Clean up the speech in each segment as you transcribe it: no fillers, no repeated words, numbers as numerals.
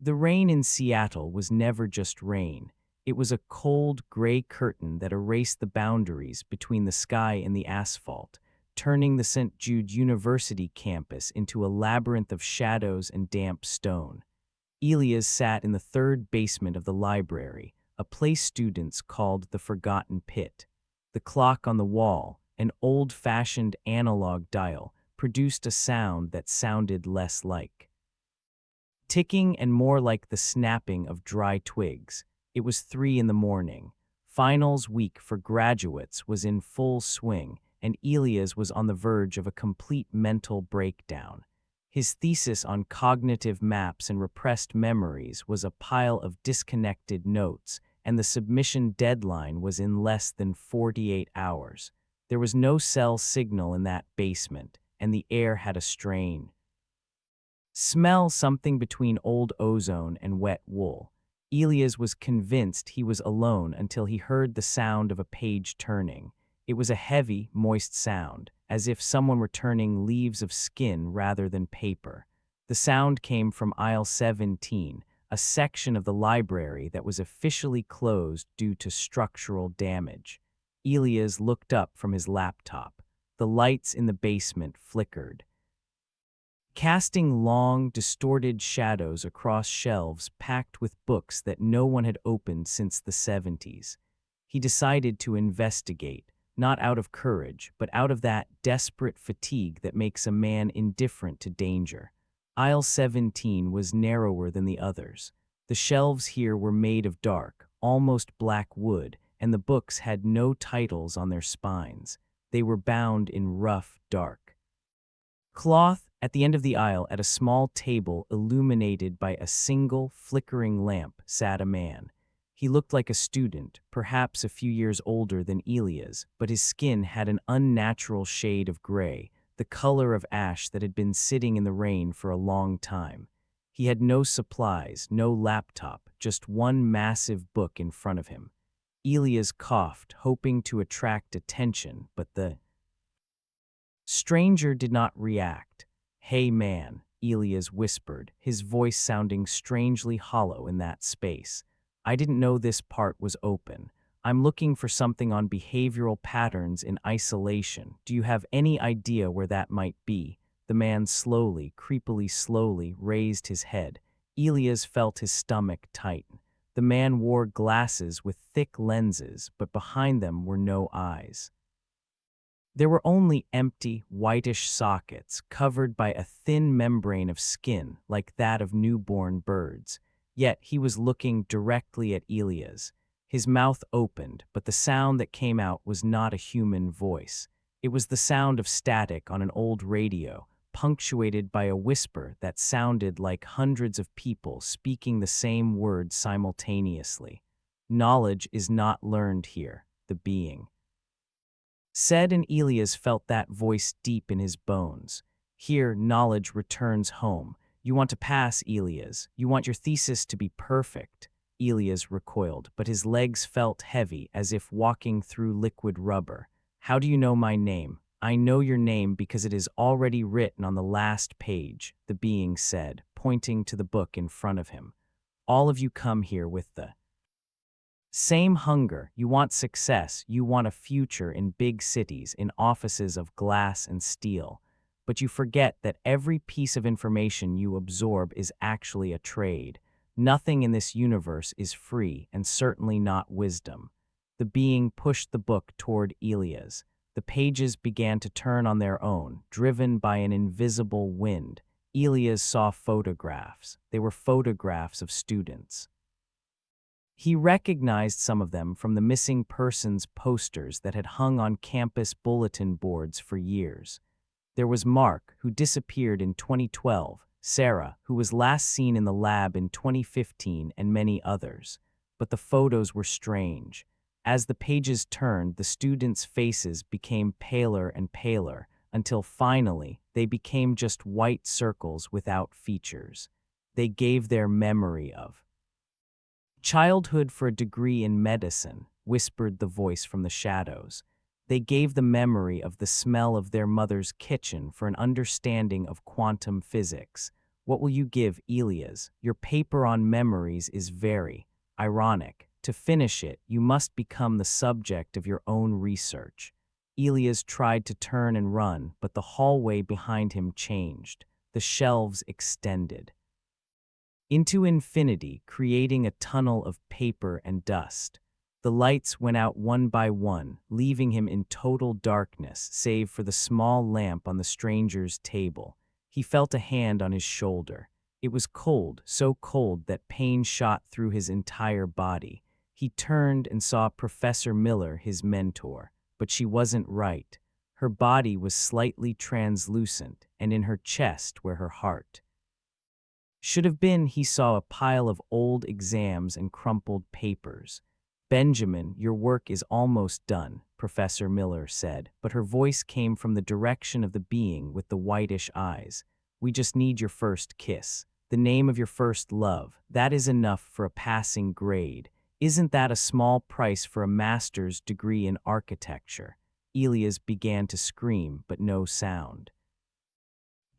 The rain in Seattle was never just rain. It was a cold, gray curtain that erased the boundaries between the sky and the asphalt, turning the St. Jude University campus into a labyrinth of shadows and damp stone. Elias sat in the third basement of the library, a place students called the Forgotten Pit. The clock on the wall, an old-fashioned analog dial, produced a sound that sounded less like ticking and more like the snapping of dry twigs. It was 3 in the morning. Finals week for graduates was in full swing, and Elias was on the verge of a complete mental breakdown. His thesis on cognitive maps and repressed memories was a pile of disconnected notes, and the submission deadline was in less than 48 hours. There was no cell signal in that basement, and the air had a strain. Smell something between old ozone and wet wool. Elias was convinced he was alone until he heard the sound of a page turning. It was a heavy, moist sound, as if someone were turning leaves of skin rather than paper. The sound came from aisle 17, a section of the library that was officially closed due to structural damage. Elias looked up from his laptop. The lights in the basement flickered, casting long, distorted shadows across shelves packed with books that no one had opened since the 70s. He decided to investigate, not out of courage, but out of that desperate fatigue that makes a man indifferent to danger. Aisle 17 was narrower than the others. The shelves here were made of dark, almost black wood, and the books had no titles on their spines. They were bound in rough, dark cloth. At the end of the aisle, at a small table illuminated by a single flickering lamp, sat a man. He looked like a student, perhaps a few years older than Elias, but his skin had an unnatural shade of gray, the color of ash that had been sitting in the rain for a long time. He had no supplies, no laptop, just one massive book in front of him. Elias coughed, hoping to attract attention, but the stranger did not react. "Hey man," Elias whispered, his voice sounding strangely hollow in that space. "I didn't know this part was open. I'm looking for something on behavioral patterns in isolation. Do you have any idea where that might be?" The man slowly, creepily slowly, raised his head. Elias felt his stomach tighten. The man wore glasses with thick lenses, but behind them were no eyes. There were only empty, whitish sockets covered by a thin membrane of skin like that of newborn birds. Yet he was looking directly at Elias. His mouth opened, but the sound that came out was not a human voice. It was the sound of static on an old radio, punctuated by a whisper that sounded like hundreds of people speaking the same word simultaneously. "Knowledge is not learned here," the being said, and Elias felt that voice deep in his bones. "Here, knowledge returns home. You want to pass, Elias. You want your thesis to be perfect." Elias recoiled, but his legs felt heavy, as if walking through liquid rubber. "How do you know my name?" "I know your name because it is already written on the last page," the being said, pointing to the book in front of him. "All of you come here with the same hunger. You want success, you want a future in big cities, in offices of glass and steel. But you forget that every piece of information you absorb is actually a trade. Nothing in this universe is free, and certainly not wisdom." The being pushed the book toward Elias. The pages began to turn on their own, driven by an invisible wind. Elias saw photographs. They were photographs of students. He recognized some of them from the missing persons posters that had hung on campus bulletin boards for years. There was Mark, who disappeared in 2012, Sarah, who was last seen in the lab in 2015, and many others. But the photos were strange. As the pages turned, the students' faces became paler and paler, until finally they became just white circles without features. They gave their memory of childhood for a degree in medicine, whispered the voice from the shadows. They gave the memory of the smell of their mother's kitchen for an understanding of quantum physics. What will you give, Elias? Your paper on memories is very ironic. To finish it, you must become the subject of your own research. Elias tried to turn and run, but the hallway behind him changed. The shelves extended into infinity, creating a tunnel of paper and dust. The lights went out one by one, leaving him in total darkness, save for the small lamp on the stranger's table. He felt a hand on his shoulder. It was cold, so cold that pain shot through his entire body. He turned and saw Professor Miller, his mentor, but she wasn't right. Her body was slightly translucent, and in her chest where her heart should have been, he saw a pile of old exams and crumpled papers. Benjamin, your work is almost done, Professor Miller said, but her voice came from the direction of the being with the whitish eyes. We just need your first kiss. The name of your first love. That is enough for a passing grade. Isn't that a small price for a master's degree in architecture? Elias began to scream, but no sound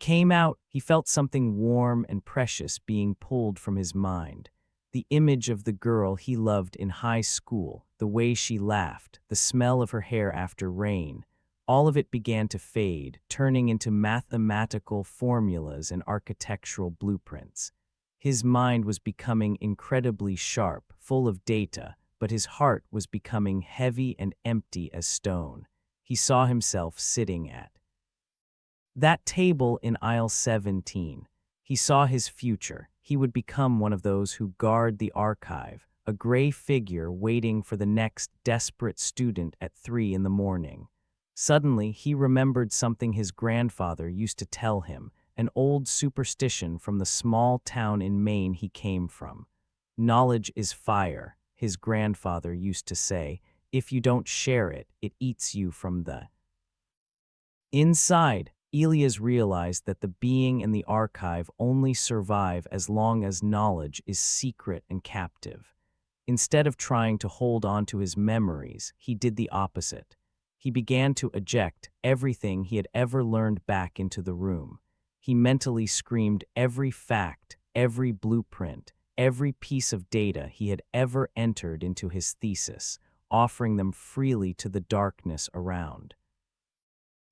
came out. He felt something warm and precious being pulled from his mind. The image of the girl he loved in high school, the way she laughed, the smell of her hair after rain, all of it began to fade, turning into mathematical formulas and architectural blueprints. His mind was becoming incredibly sharp, full of data, but his heart was becoming heavy and empty as stone. He saw himself sitting at that table in aisle 17. He saw his future. He would become one of those who guard the archive, a gray figure waiting for the next desperate student at 3 in the morning. Suddenly, he remembered something his grandfather used to tell him, an old superstition from the small town in Maine he came from. Knowledge is fire, his grandfather used to say. If you don't share it, it eats you from the inside. Elias realized that the being in the archive only survive as long as knowledge is secret and captive. Instead of trying to hold on to his memories, he did the opposite. He began to eject everything he had ever learned back into the room. He mentally screamed every fact, every blueprint, every piece of data he had ever entered into his thesis, offering them freely to the darkness around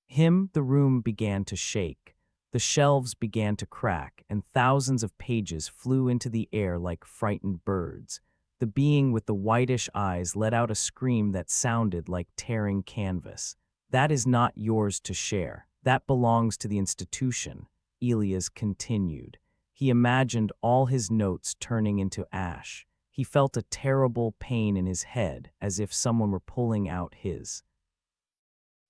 him. The room began to shake. The shelves began to crack, and thousands of pages flew into the air like frightened birds. The being with the whitish eyes let out a scream that sounded like tearing canvas. That is not yours to share. That belongs to the institution, Elias continued. He imagined all his notes turning into ash. He felt a terrible pain in his head, as if someone were pulling out his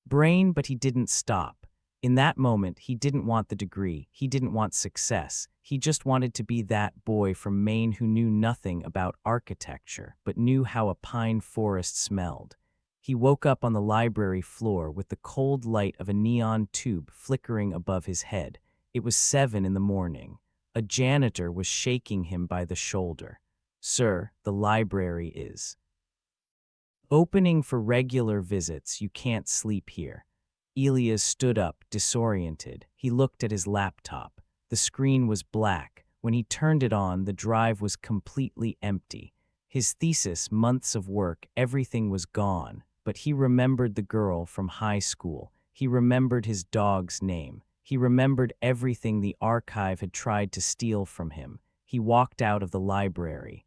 brain, but he didn't stop. In that moment, he didn't want the degree. He didn't want success. He just wanted to be that boy from Maine who knew nothing about architecture, but knew how a pine forest smelled. He woke up on the library floor with the cold light of a neon tube flickering above his head. It was 7 in the morning. A janitor was shaking him by the shoulder. Sir, the library is opening for regular visits. You can't sleep here. Elias stood up, disoriented. He looked at his laptop. The screen was black. When he turned it on, the drive was completely empty. His thesis, months of work, everything was gone. But he remembered the girl from high school. He remembered his dog's name. He remembered everything the archive had tried to steal from him. He walked out of the library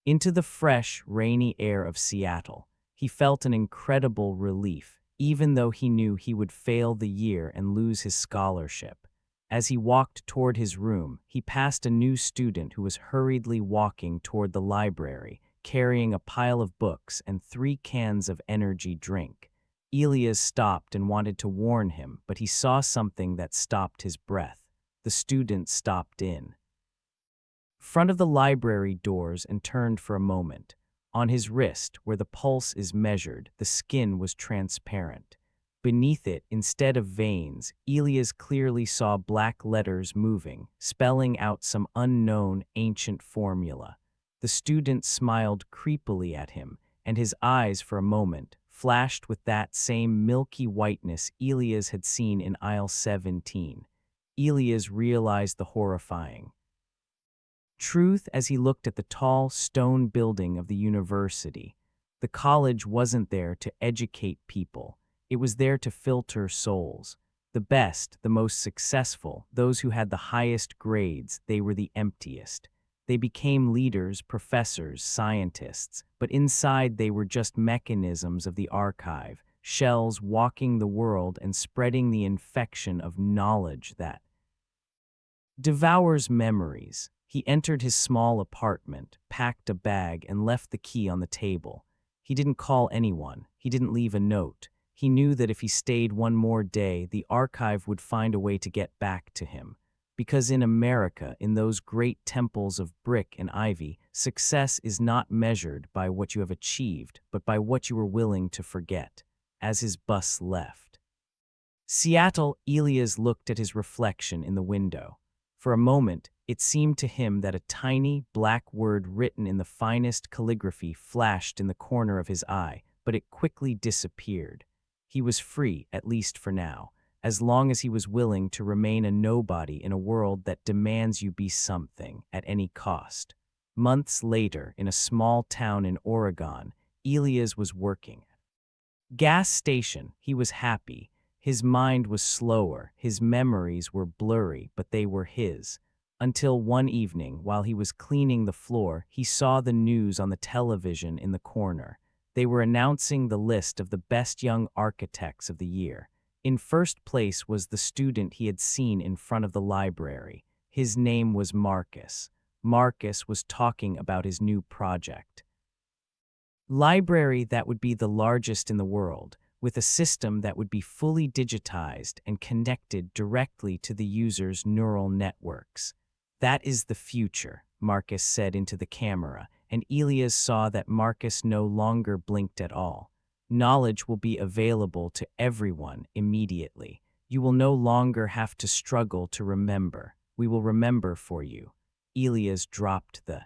into the fresh, rainy air of Seattle. He felt an incredible relief, even though he knew he would fail the year and lose his scholarship. As he walked toward his room, he passed a new student who was hurriedly walking toward the library, carrying a pile of books and 3 cans of energy drink. Elias stopped and wanted to warn him, but he saw something that stopped his breath. The student stopped in front of the library doors and turned for a moment. On his wrist, where the pulse is measured, the skin was transparent. Beneath it, instead of veins, Elias clearly saw black letters moving, spelling out some unknown, ancient formula. The student smiled creepily at him, and his eyes, for a moment, flashed with that same milky whiteness Elias had seen in aisle 17. Elias realized the horrifying truth as he looked at the tall stone building of the university. The college wasn't there to educate people. It was there to filter souls. The best, the most successful, those who had the highest grades, they were the emptiest. They became leaders, professors, scientists, but inside they were just mechanisms of the archive, shells walking the world and spreading the infection of knowledge that devours memories. He entered his small apartment, packed a bag, and left the key on the table. He didn't call anyone. He didn't leave a note. He knew that if he stayed one more day, the archive would find a way to get back to him. Because in America, in those great temples of brick and ivy, success is not measured by what you have achieved, but by what you are willing to forget. As his bus left Seattle, Elias looked at his reflection in the window. For a moment, it seemed to him that a tiny, black word written in the finest calligraphy flashed in the corner of his eye, but it quickly disappeared. He was free, at least for now, as long as he was willing to remain a nobody in a world that demands you be something at any cost. Months later, in a small town in Oregon, Elias was working. Gas station, he was happy. His mind was slower, his memories were blurry, but they were his. Until one evening, while he was cleaning the floor, he saw the news on the television in the corner. They were announcing the list of the best young architects of the year. In first place was the student he had seen in front of the library. His name was Marcus. Marcus was talking about his new project. Library that would be the largest in the world, with a system that would be fully digitized and connected directly to the user's neural networks. That is the future, Marcus said into the camera, and Elias saw that Marcus no longer blinked at all. Knowledge will be available to everyone immediately. You will no longer have to struggle to remember. We will remember for you. Elias dropped the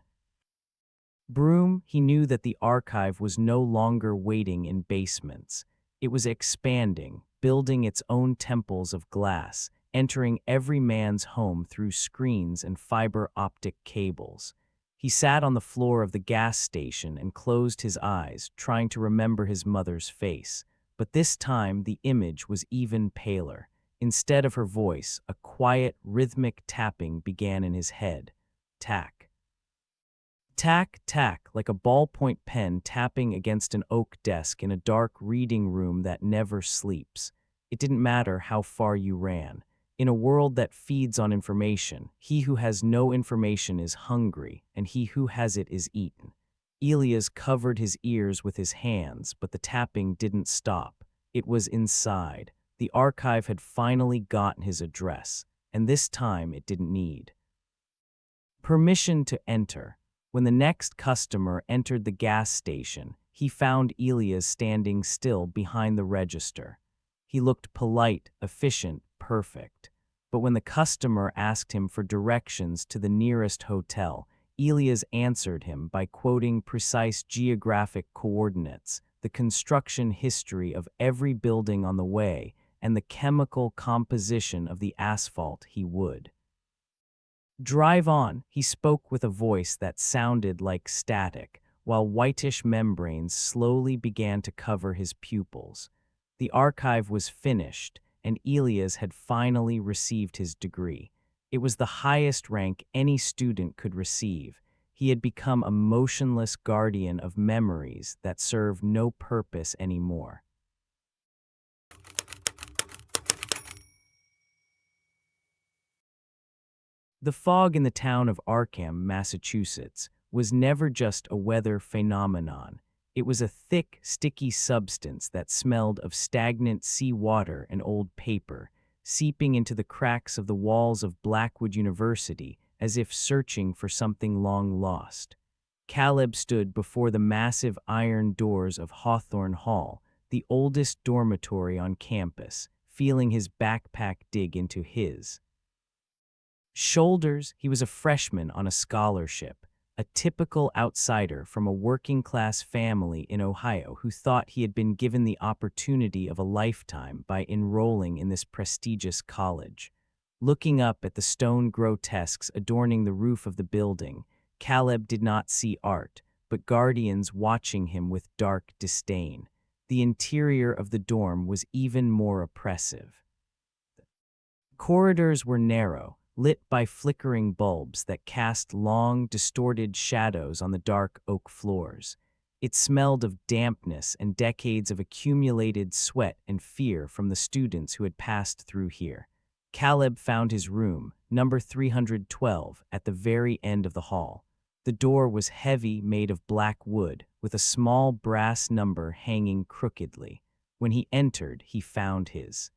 broom. He knew that the archive was no longer waiting in basements. It was expanding, building its own temples of glass, entering every man's home through screens and fiber optic cables. He sat on the floor of the gas station and closed his eyes, trying to remember his mother's face. But this time the image was even paler. Instead of her voice, a quiet, rhythmic tapping began in his head. Tack. Tack, tack, like a ballpoint pen tapping against an oak desk in a dark reading room that never sleeps. It didn't matter how far you ran. In a world that feeds on information, he who has no information is hungry, and he who has it is eaten. Elias covered his ears with his hands, but the tapping didn't stop. It was inside. The archive had finally gotten his address, and this time it didn't need permission to enter. When the next customer entered the gas station, he found Elias standing still behind the register. He looked polite, efficient, perfect. But when the customer asked him for directions to the nearest hotel, Elias answered him by quoting precise geographic coordinates, the construction history of every building on the way, and the chemical composition of the asphalt he would drive on. He spoke with a voice that sounded like static, while whitish membranes slowly began to cover his pupils. The archive was finished, and Elias had finally received his degree. It was the highest rank any student could receive. He had become a motionless guardian of memories that served no purpose anymore. The fog in the town of Arkham, Massachusetts, was never just a weather phenomenon. It was a thick, sticky substance that smelled of stagnant seawater and old paper, seeping into the cracks of the walls of Blackwood University as if searching for something long lost. Caleb stood before the massive iron doors of Hawthorne Hall, the oldest dormitory on campus, feeling his backpack dig into his shoulders. He was a freshman on a scholarship, a typical outsider from a working-class family in Ohio who thought he had been given the opportunity of a lifetime by enrolling in this prestigious college. Looking up at the stone grotesques adorning the roof of the building, Caleb did not see art, but guardians watching him with dark disdain. The interior of the dorm was even more oppressive. Corridors were narrow, lit by flickering bulbs that cast long, distorted shadows on the dark oak floors. It smelled of dampness and decades of accumulated sweat and fear from the students who had passed through here. Caleb found his room, number 312, at the very end of the hall. The door was heavy, made of black wood, with a small brass number hanging crookedly. When he entered, he found his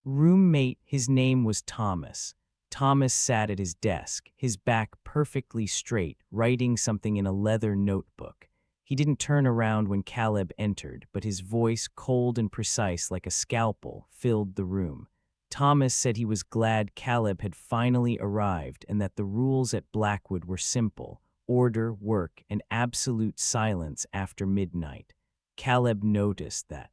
roommate. His name was Thomas. Thomas sat at his desk, his back perfectly straight, writing something in a leather notebook. He didn't turn around when Caleb entered, but his voice, cold and precise like a scalpel, filled the room. Thomas said he was glad Caleb had finally arrived and that the rules at Blackwood were simple: order, work, and absolute silence after midnight. Caleb noticed that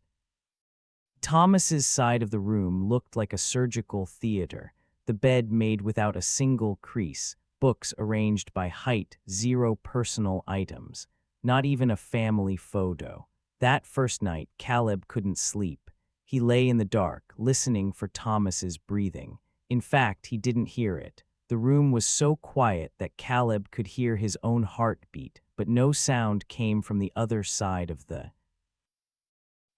Thomas's side of the room looked like a surgical theater, the bed made without a single crease, books arranged by height, 0 personal items, not even a family photo. That first night, Caleb couldn't sleep. He lay in the dark, listening for Thomas's breathing. In fact, he didn't hear it. The room was so quiet that Caleb could hear his own heartbeat, but no sound came from the other side of the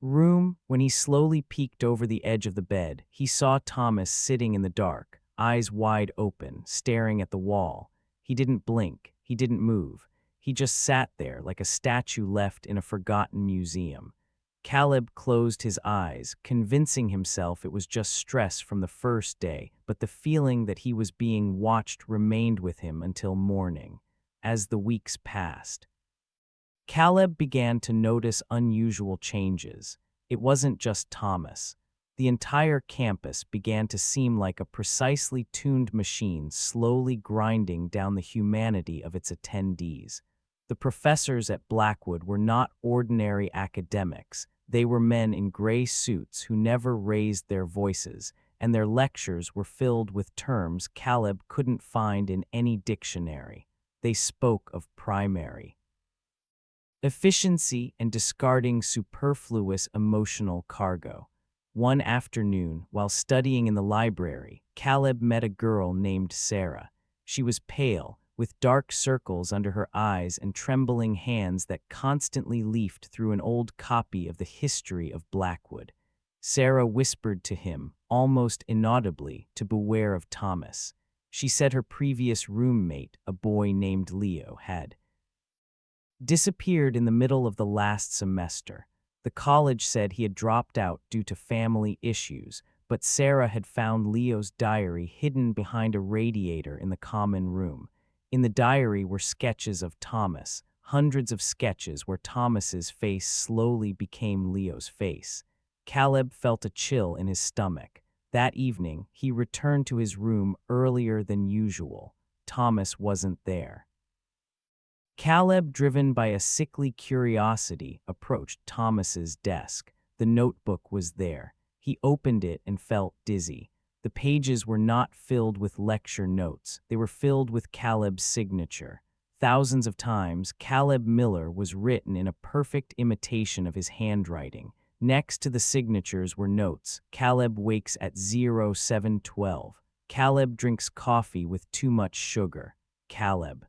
room. When he slowly peeked over the edge of the bed, he saw Thomas sitting in the dark, eyes wide open, staring at the wall. He didn't blink. He didn't move. He just sat there like a statue left in a forgotten museum. Caleb closed his eyes, convincing himself it was just stress from the first day, but the feeling that he was being watched remained with him until morning. As the weeks passed, Caleb began to notice unusual changes. It wasn't just Thomas. The entire campus began to seem like a precisely tuned machine slowly grinding down the humanity of its attendees. The professors at Blackwood were not ordinary academics. They were men in gray suits who never raised their voices, and their lectures were filled with terms Caleb couldn't find in any dictionary. They spoke of primary efficiency and discarding superfluous emotional cargo. One afternoon, while studying in the library, Caleb met a girl named Sarah. She was pale, with dark circles under her eyes and trembling hands that constantly leafed through an old copy of the history of Blackwood. Sarah whispered to him, almost inaudibly, to beware of Thomas. She said her previous roommate, a boy named Leo, had disappeared in the middle of the last semester. The college said he had dropped out due to family issues, but Sarah had found Leo's diary hidden behind a radiator in the common room. In the diary were sketches of Thomas, hundreds of sketches where Thomas's face slowly became Leo's face. Caleb felt a chill in his stomach. That evening, he returned to his room earlier than usual. Thomas wasn't there. Caleb, driven by a sickly curiosity, approached Thomas's desk. The notebook was there. He opened it and felt dizzy. The pages were not filled with lecture notes. They were filled with Caleb's signature. Thousands of times, Caleb Miller was written in a perfect imitation of his handwriting. Next to the signatures were notes. Caleb wakes at 0712. Caleb drinks coffee with too much sugar. Caleb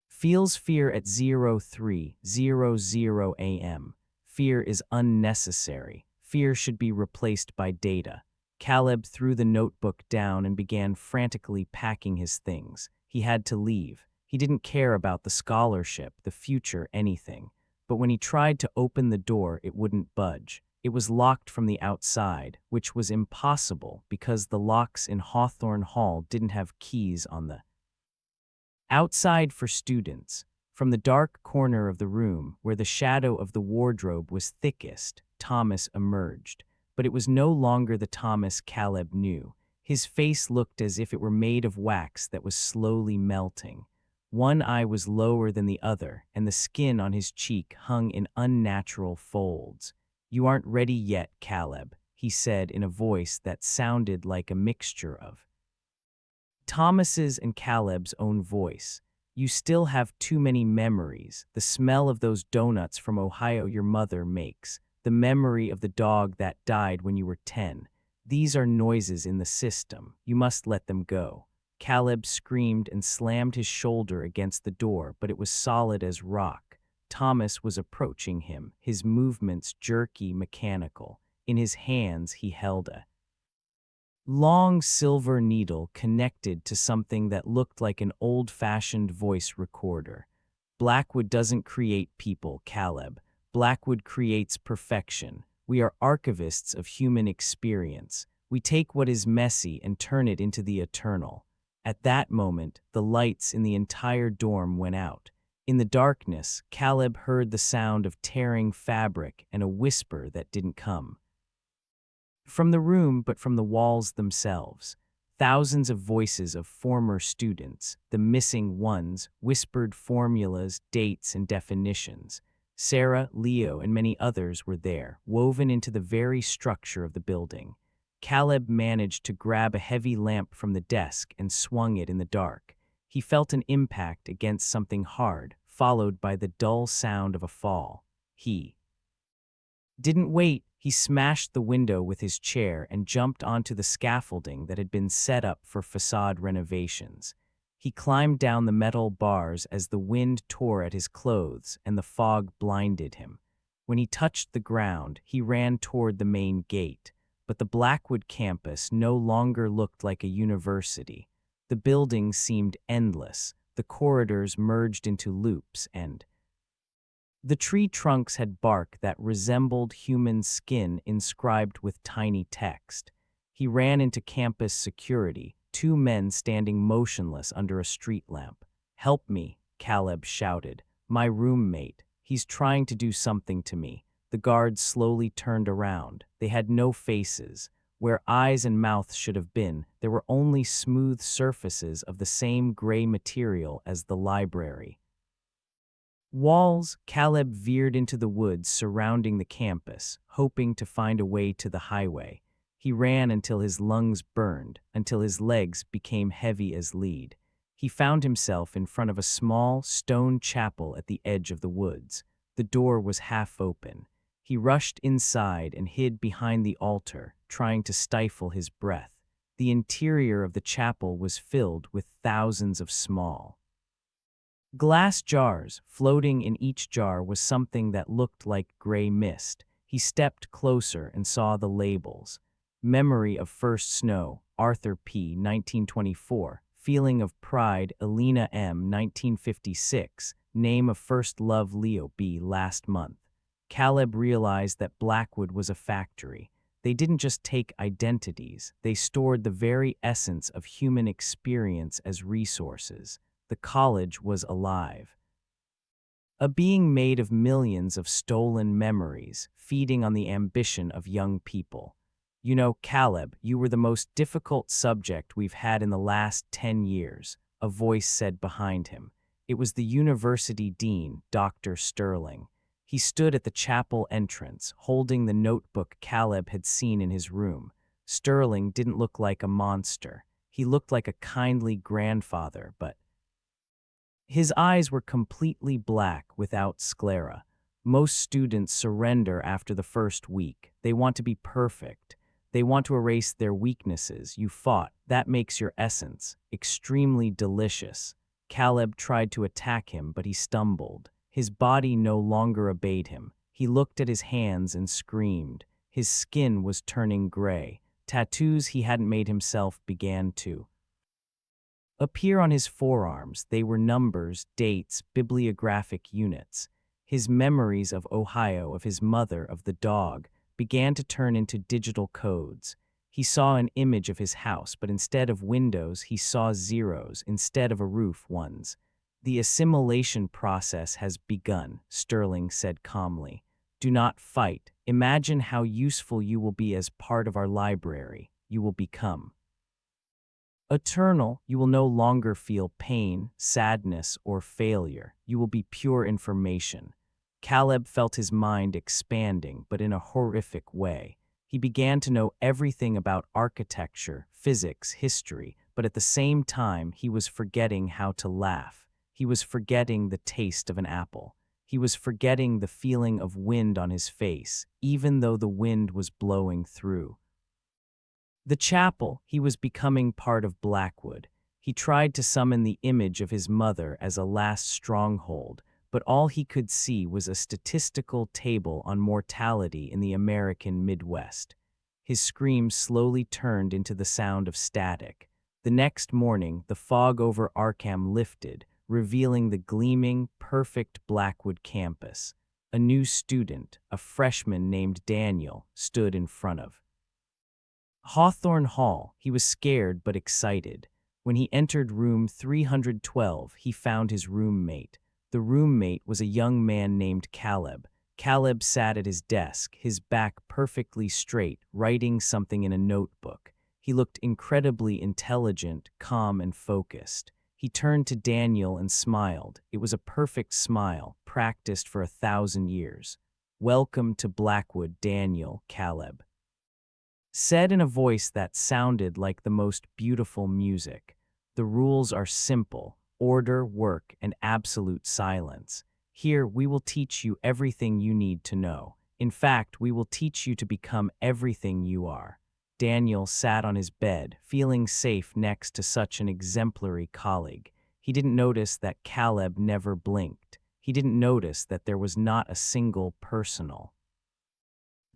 feels fear at 0300 a.m. Fear is unnecessary. Fear should be replaced by data. Caleb threw the notebook down and began frantically packing his things. He had to leave. He didn't care about the scholarship, the future, anything. But when he tried to open the door, it wouldn't budge. It was locked from the outside, which was impossible because the locks in Hawthorne Hall didn't have keys on the outside for students. From the dark corner of the room, where the shadow of the wardrobe was thickest, Thomas emerged. But it was no longer the Thomas Caleb knew. His face looked as if it were made of wax that was slowly melting. One eye was lower than the other, and the skin on his cheek hung in unnatural folds. "You aren't ready yet, Caleb," he said in a voice that sounded like a mixture of Thomas's and Caleb's own voice. You still have too many memories. The smell of those donuts from Ohio your mother makes. The memory of the dog that died when you were 10. These are noises in the system. You must let them go. Caleb screamed and slammed his shoulder against the door, but it was solid as rock. Thomas was approaching him, his movements jerky, mechanical. In his hands he held a long silver needle connected to something that looked like an old-fashioned voice recorder. Blackwood doesn't create people, Caleb. Blackwood creates perfection. We are archivists of human experience. We take what is messy and turn it into the eternal. At that moment, the lights in the entire dorm went out. In the darkness, Caleb heard the sound of tearing fabric and a whisper that didn't come from the room, but from the walls themselves. Thousands of voices of former students, the missing ones, whispered formulas, dates, and definitions. Sarah, Leo, and many others were there, woven into the very structure of the building. Caleb managed to grab a heavy lamp from the desk and swung it in the dark. He felt an impact against something hard, followed by the dull sound of a fall. He didn't wait. He smashed the window with his chair and jumped onto the scaffolding that had been set up for facade renovations. He climbed down the metal bars as the wind tore at his clothes and the fog blinded him. When he touched the ground, he ran toward the main gate. But the Blackwood campus no longer looked like a university. The buildings seemed endless. The corridors merged into loops, and the tree trunks had bark that resembled human skin inscribed with tiny text. He ran into campus security, two men standing motionless under a street lamp. "Help me," Caleb shouted. "My roommate. He's trying to do something to me." The guards slowly turned around. They had no faces. Where eyes and mouths should have been, there were only smooth surfaces of the same gray material as the library. Walls. Caleb veered into the woods surrounding the campus, hoping to find a way to the highway. He ran until his lungs burned, until his legs became heavy as lead. He found himself in front of a small stone chapel at the edge of the woods. The door was half open. He rushed inside and hid behind the altar, trying to stifle his breath. The interior of the chapel was filled with thousands of small glass jars. Floating in each jar was something that looked like gray mist. He stepped closer and saw the labels. Memory of first snow, Arthur P. 1924. Feeling of pride, Elena M. 1956. Name of first love, Leo B. last month. Caleb realized that Blackwood was a factory. They didn't just take identities, they stored the very essence of human experience as resources. The college was alive. A being made of millions of stolen memories, feeding on the ambition of young people. "You know, Caleb, you were the most difficult subject we've had in the last 10 years, a voice said behind him. It was the university dean, Dr. Sterling. He stood at the chapel entrance, holding the notebook Caleb had seen in his room. Sterling didn't look like a monster. He looked like a kindly grandfather, but his eyes were completely black without sclera. Most students surrender after the first week. They want to be perfect. They want to erase their weaknesses. You fought. That makes your essence extremely delicious. Caleb tried to attack him, but he stumbled. His body no longer obeyed him. He looked at his hands and screamed. His skin was turning gray. Tattoos he hadn't made himself began to appear on his forearms. They were numbers, dates, bibliographic units. His memories of Ohio, of his mother, of the dog, began to turn into digital codes. He saw an image of his house, but instead of windows, he saw zeros, instead of a roof, ones. "The assimilation process has begun," Sterling said calmly. "Do not fight. Imagine how useful you will be as part of our library. You will become eternal. You will no longer feel pain, sadness, or failure. You will be pure information." Caleb felt his mind expanding, but in a horrific way. He began to know everything about architecture, physics, history, but at the same time, he was forgetting how to laugh. He was forgetting the taste of an apple. He was forgetting the feeling of wind on his face, even though the wind was blowing through. The chapel, he was becoming part of Blackwood. He tried to summon the image of his mother as a last stronghold, but all he could see was a statistical table on mortality in the American Midwest. His screams slowly turned into the sound of static. The next morning, the fog over Arkham lifted, revealing the gleaming, perfect Blackwood campus. A new student, a freshman named Daniel, stood in front of Hawthorne Hall. He was scared but excited. When he entered room 312, he found his roommate. The roommate was a young man named Caleb. Caleb sat at his desk, his back perfectly straight, writing something in a notebook. He looked incredibly intelligent, calm, and focused. He turned to Daniel and smiled. It was a perfect smile, practiced for 1,000 years. "Welcome to Blackwood, Daniel," Caleb said in a voice that sounded like the most beautiful music. "The rules are simple: order, work, and absolute silence. Here, we will teach you everything you need to know. In fact, we will teach you to become everything you are." Daniel sat on his bed, feeling safe next to such an exemplary colleague. He didn't notice that Caleb never blinked. He didn't notice that there was not a single personal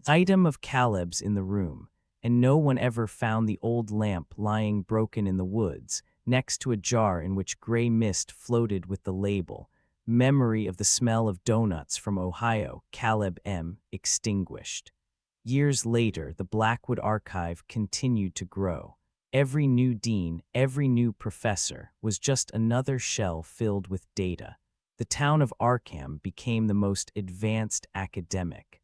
item of Caleb's in the room, and no one ever found the old lamp lying broken in the woods, next to a jar in which gray mist floated with the label, "Memory of the smell of donuts from Ohio, Caleb M." extinguished. Years later, the Blackwood archive continued to grow. Every new dean, every new professor was just another shell filled with data. The town of Arkham became the most advanced academic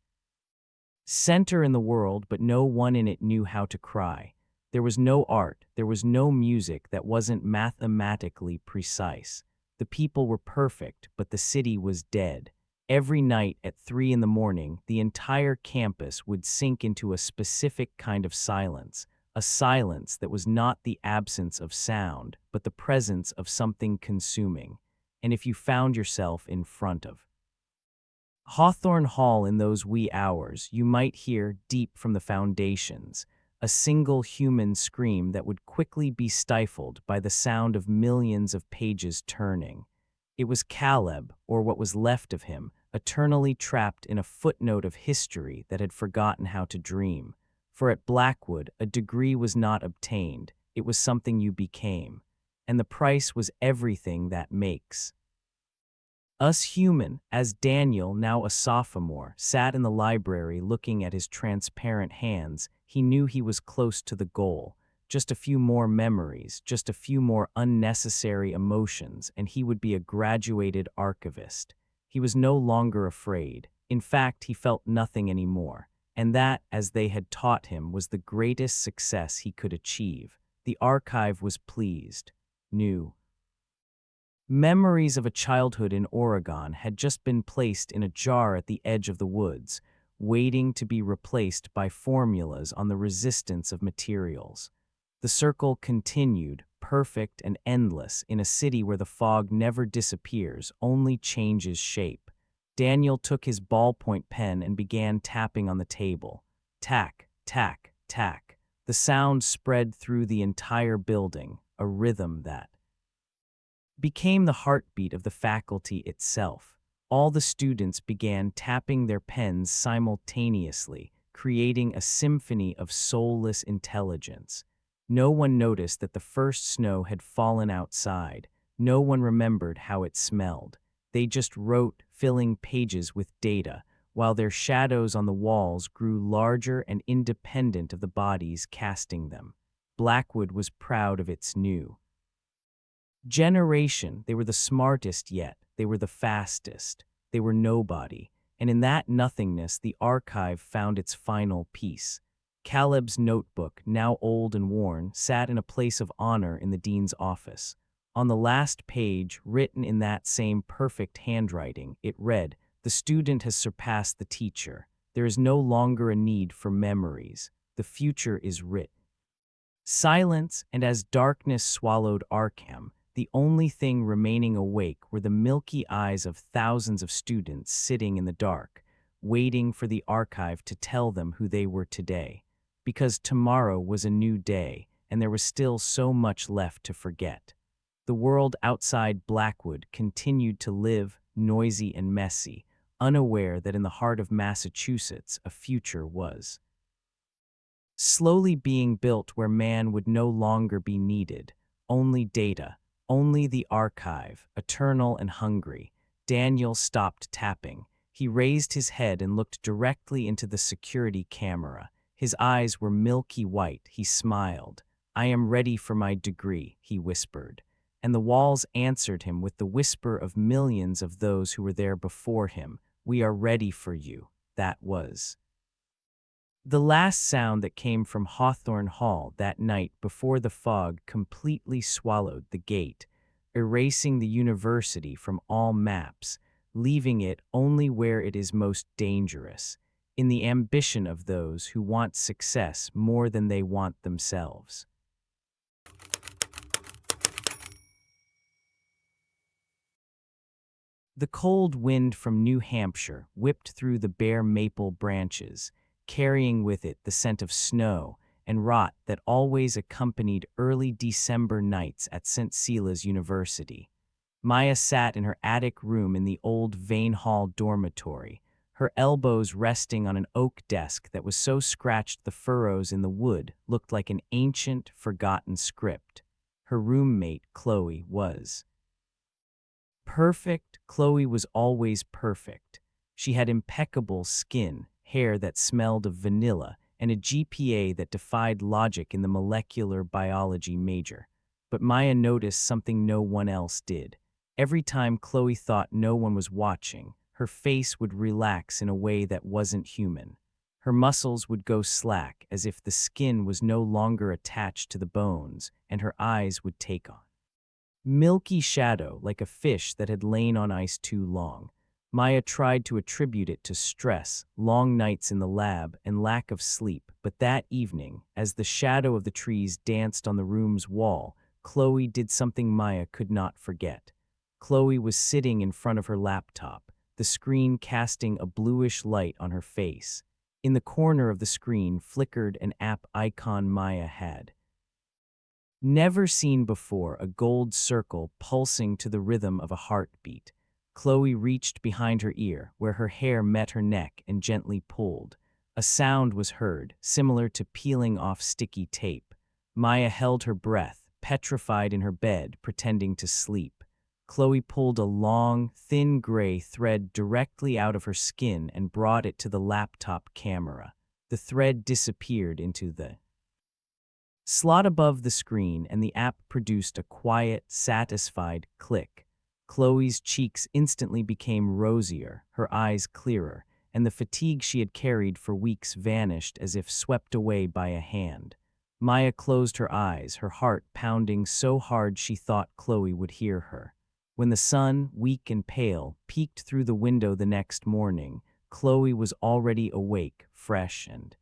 center in the world, but no one in it knew how to cry. There was no art, there was no music that wasn't mathematically precise. The people were perfect, but the city was dead. Every night at 3 in the morning, the entire campus would sink into a specific kind of silence, a silence that was not the absence of sound, but the presence of something consuming. And if you found yourself in front of Hawthorne Hall in those wee hours, you might hear, deep from the foundations, a single human scream that would quickly be stifled by the sound of millions of pages turning. It was Caleb, or what was left of him, eternally trapped in a footnote of history that had forgotten how to dream. For at Blackwood, a degree was not obtained, it was something you became. And the price was everything that makes us human. As Daniel, now a sophomore, sat in the library looking at his transparent hands, he knew he was close to the goal. Just a few more memories, just a few more unnecessary emotions, and he would be a graduated archivist. He was no longer afraid. In fact, he felt nothing anymore. And that, as they had taught him, was the greatest success he could achieve. The archive was pleased. New memories of a childhood in Oregon had just been placed in a jar at the edge of the woods, waiting to be replaced by formulas on the resistance of materials. The circle continued, perfect and endless, in a city where the fog never disappears, only changes shape. Daniel took his ballpoint pen and began tapping on the table. Tack, tack, tack. The sound spread through the entire building, a rhythm that became the heartbeat of the faculty itself. All the students began tapping their pens simultaneously, creating a symphony of soulless intelligence. No one noticed that the first snow had fallen outside. No one remembered how it smelled. They just wrote, filling pages with data, while their shadows on the walls grew larger and independent of the bodies casting them. Blackwood was proud of its new generation. They were the smartest yet, they were the fastest, they were nobody, and in that nothingness the archive found its final piece. Caleb's notebook, now old and worn, sat in a place of honor in the dean's office. On the last page, written in that same perfect handwriting, it read, "The student has surpassed the teacher. There is no longer a need for memories. The future is writ. Silence, and as darkness swallowed Arkham, the only thing remaining awake were the milky eyes of thousands of students sitting in the dark, waiting for the archive to tell them who they were today. Because tomorrow was a new day, and there was still so much left to forget. The world outside Blackwood continued to live, noisy and messy, unaware that in the heart of Massachusetts a future was slowly being built where man would no longer be needed. Only data, only the archive, eternal and hungry. Daniel stopped tapping. He raised his head and looked directly into the security camera. His eyes were milky white. He smiled. "I am ready for my degree," he whispered. And the walls answered him with the whisper of millions of those who were there before him. "We are ready for you." That was the last sound that came from Hawthorne Hall that night before the fog completely swallowed the gate, erasing the university from all maps, leaving it only where it is most dangerous, in the ambition of those who want success more than they want themselves. The cold wind from New Hampshire whipped through the bare maple branches, carrying with it the scent of snow and rot that always accompanied early December nights at St. Celia's University. Maya sat in her attic room in the old Vane Hall dormitory, her elbows resting on an oak desk that was so scratched the furrows in the wood looked like an ancient, forgotten script. Her roommate, Chloe, was perfect. Chloe was always perfect. She had impeccable skin, hair that smelled of vanilla, and a GPA that defied logic in the molecular biology major. But Maya noticed something no one else did. Every time Chloe thought no one was watching, her face would relax in a way that wasn't human. Her muscles would go slack as if the skin was no longer attached to the bones, and her eyes would take on milky shadow like a fish that had lain on ice too long. Maya tried to attribute it to stress, long nights in the lab, and lack of sleep, but that evening, as the shadow of the trees danced on the room's wall, Chloe did something Maya could not forget. Chloe was sitting in front of her laptop, the screen casting a bluish light on her face. In the corner of the screen flickered an app icon Maya had never seen before, a gold circle pulsing to the rhythm of a heartbeat. Chloe reached behind her ear, where her hair met her neck, and gently pulled. A sound was heard, similar to peeling off sticky tape. Maya held her breath, petrified in her bed, pretending to sleep. Chloe pulled a long, thin gray thread directly out of her skin and brought it to the laptop camera. The thread disappeared into the slot above the screen, and the app produced a quiet, satisfied click. Chloe's cheeks instantly became rosier, her eyes clearer, and the fatigue she had carried for weeks vanished as if swept away by a hand. Maya closed her eyes, her heart pounding so hard she thought Chloe would hear her. When the sun, weak and pale, peeked through the window the next morning, Chloe was already awake, fresh and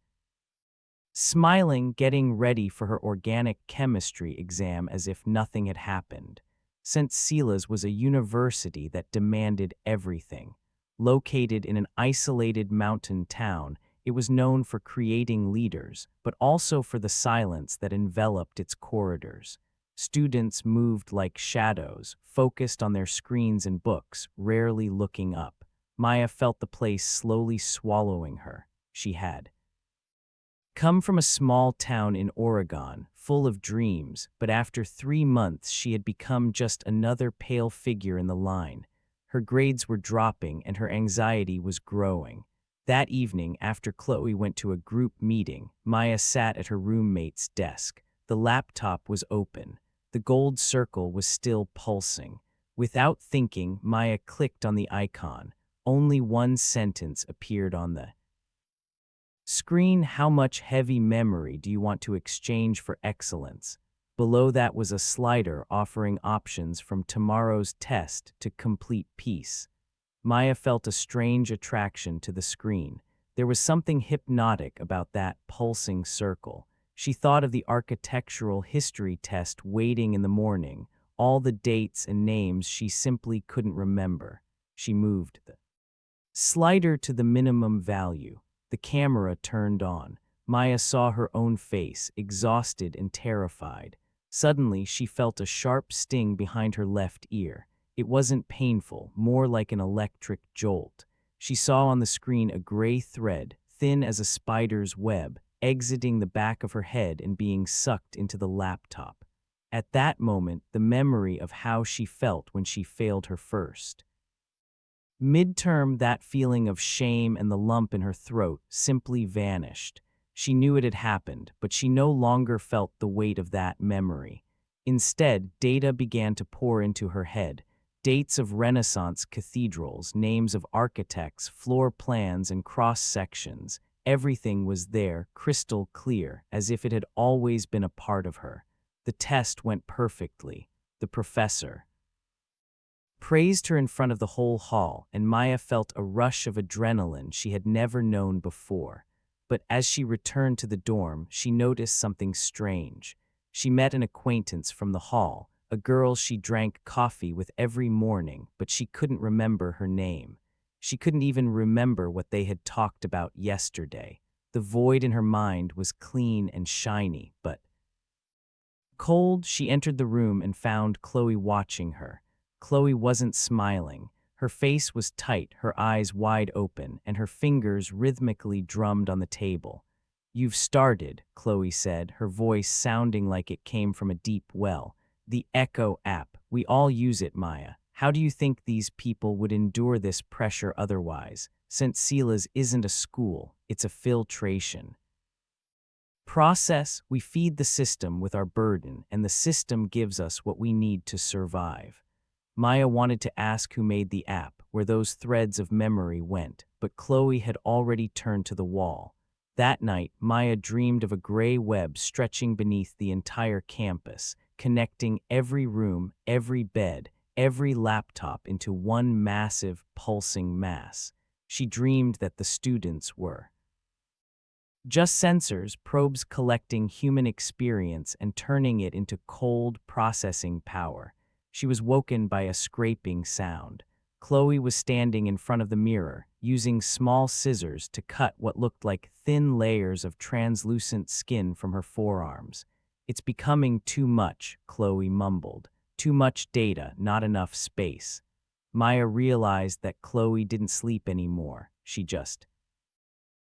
smiling, getting ready for her organic chemistry exam as if nothing had happened. St. Celia's was a university that demanded everything. Located in an isolated mountain town, it was known for creating leaders, but also for the silence that enveloped its corridors. Students moved like shadows, focused on their screens and books, rarely looking up. Maya felt the place slowly swallowing her. She had come from a small town in Oregon, full of dreams, but after 3 months she had become just another pale figure in the line. Her grades were dropping and her anxiety was growing. That evening, after Chloe went to a group meeting, Maya sat at her roommate's desk. The laptop was open. The gold circle was still pulsing. Without thinking, Maya clicked on the icon. Only one sentence appeared on the screen: "How much heavy memory do you want to exchange for excellence?" Below that was a slider offering options from tomorrow's test to complete peace. Maya felt a strange attraction to the screen. There was something hypnotic about that pulsing circle. She thought of the architectural history test waiting in the morning, all the dates and names she simply couldn't remember. She moved the slider to the minimum value. The camera turned on. Maya saw her own face, exhausted and terrified. Suddenly, she felt a sharp sting behind her left ear. It wasn't painful, more like an electric jolt. She saw on the screen a gray thread, thin as a spider's web, exiting the back of her head and being sucked into the laptop. At that moment, the memory of how she felt when she failed her first midterm, that feeling of shame and the lump in her throat simply vanished. She knew it had happened, but she no longer felt the weight of that memory. Instead, data began to pour into her head. Dates of Renaissance cathedrals, names of architects, floor plans, and cross-sections. Everything was there, crystal clear, as if it had always been a part of her. The test went perfectly. The professor praised her in front of the whole hall, and Maya felt a rush of adrenaline she had never known before. But as she returned to the dorm, she noticed something strange. She met an acquaintance from the hall, a girl she drank coffee with every morning, but she couldn't remember her name. She couldn't even remember what they had talked about yesterday. The void in her mind was clean and shiny, but cold. She entered the room and found Chloe watching her. Chloe wasn't smiling. Her face was tight, her eyes wide open, and her fingers rhythmically drummed on the table. "You've started," Chloe said, her voice sounding like it came from a deep well. "The Echo app. We all use it, Maya. How do you think these people would endure this pressure otherwise? St. Sila's isn't a school, it's a filtration process. We feed the system with our burden, and the system gives us what we need to survive." Maya wanted to ask who made the app, where those threads of memory went, but Chloe had already turned to the wall. That night, Maya dreamed of a gray web stretching beneath the entire campus, connecting every room, every bed, every laptop into one massive, pulsing mass. She dreamed that the students were just sensors, probes collecting human experience and turning it into cold processing power. She was woken by a scraping sound. Chloe was standing in front of the mirror, using small scissors to cut what looked like thin layers of translucent skin from her forearms. "It's becoming too much," Chloe mumbled. "Too much data, not enough space." Maya realized that Chloe didn't sleep anymore. She just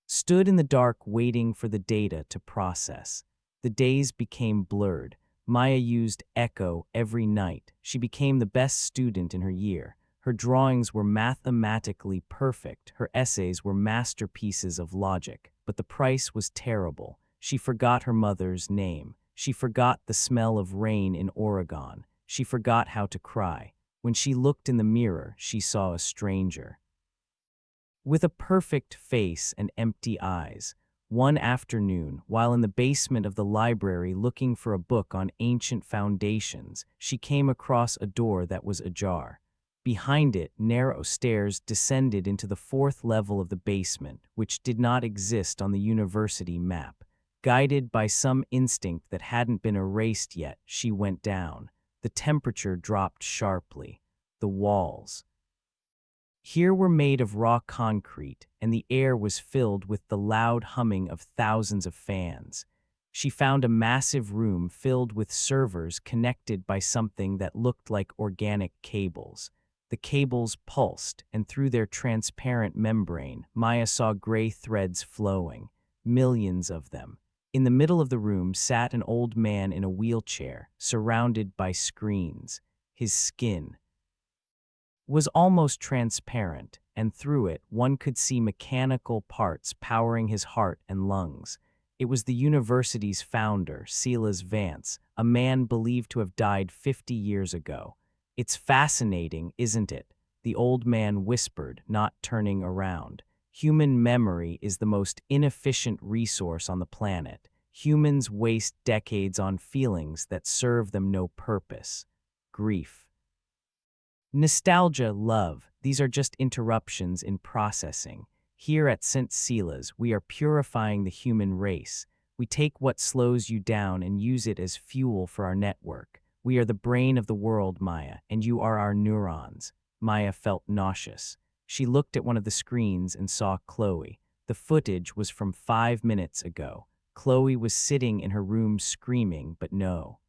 stood in the dark waiting for the data to process. The days became blurred. Maya used Echo every night. She became the best student in her year. Her drawings were mathematically perfect. Her essays were masterpieces of logic. But the price was terrible. She forgot her mother's name. She forgot the smell of rain in Oregon. She forgot how to cry. When she looked in the mirror, she saw a stranger with a perfect face and empty eyes. One afternoon, while in the basement of the library looking for a book on ancient foundations, she came across a door that was ajar. Behind it, narrow stairs descended into the fourth level of the basement, which did not exist on the university map. Guided by some instinct that hadn't been erased yet, she went down. The temperature dropped sharply. The walls here were made of raw concrete, and the air was filled with the loud humming of thousands of fans. She found a massive room filled with servers connected by something that looked like organic cables. The cables pulsed, and through their transparent membrane, Maya saw gray threads flowing, millions of them. In the middle of the room sat an old man in a wheelchair, surrounded by screens. His skin was almost transparent, and through it one could see mechanical parts powering his heart and lungs. It was the university's founder, Silas Vance, a man believed to have died 50 years ago. "It's fascinating, isn't it?" the old man whispered, not turning around. "Human memory is the most inefficient resource on the planet. Humans waste decades on feelings that serve them no purpose. Grief, nostalgia, love, these are just interruptions in processing. Here at St. Cela's, we are purifying the human race. We take what slows you down and use it as fuel for our network. We are the brain of the world, Maya, and you are our neurons. Maya felt nauseous. She looked at one of the screens and saw Chloe. The footage was from 5 minutes ago. Chloe was sitting in her room screaming, but no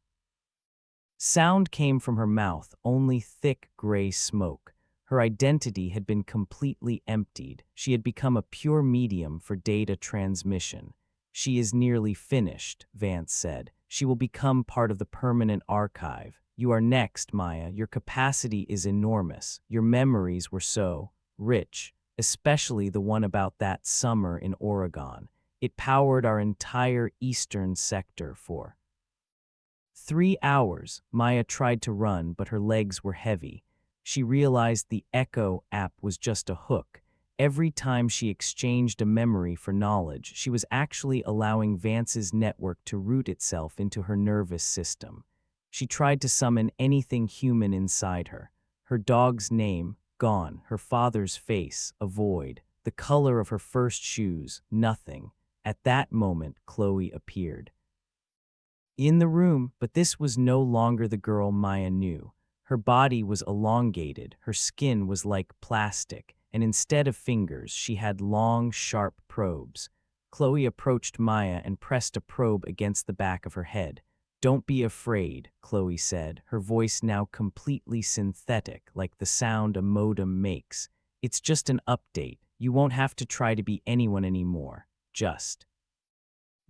sound came from her mouth, only thick gray smoke. Her identity had been completely emptied. She had become a pure medium for data transmission. She is nearly finished, Vance said. She will become part of the permanent archive. You are next, Maya. Your capacity is enormous. Your memories were so rich, especially the one about that summer in Oregon. It powered our entire eastern sector for 3 hours. Maya tried to run, but her legs were heavy. She realized the Echo app was just a hook. Every time she exchanged a memory for knowledge, she was actually allowing Vance's network to root itself into her nervous system. She tried to summon anything human inside her. Her dog's name, gone. Her father's face, a void. The color of her first shoes, nothing. At that moment, Chloe appeared in the room, but this was no longer the girl Maya knew. Her body was elongated, her skin was like plastic, and instead of fingers, she had long, sharp probes. Chloe approached Maya and pressed a probe against the back of her head. "Don't be afraid," Chloe said, her voice now completely synthetic, like the sound a modem makes. "It's just an update. You won't have to try to be anyone anymore. Just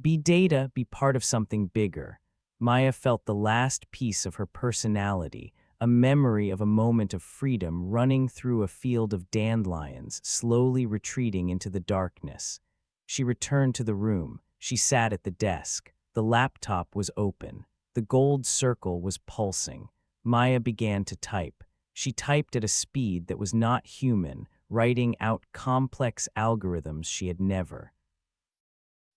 be data, be part of something bigger." Maya felt the last piece of her personality, a memory of a moment of freedom running through a field of dandelions, slowly retreating into the darkness. She returned to the room. She sat at the desk. The laptop was open. The gold circle was pulsing. Maya began to type. She typed at a speed that was not human, writing out complex algorithms she had never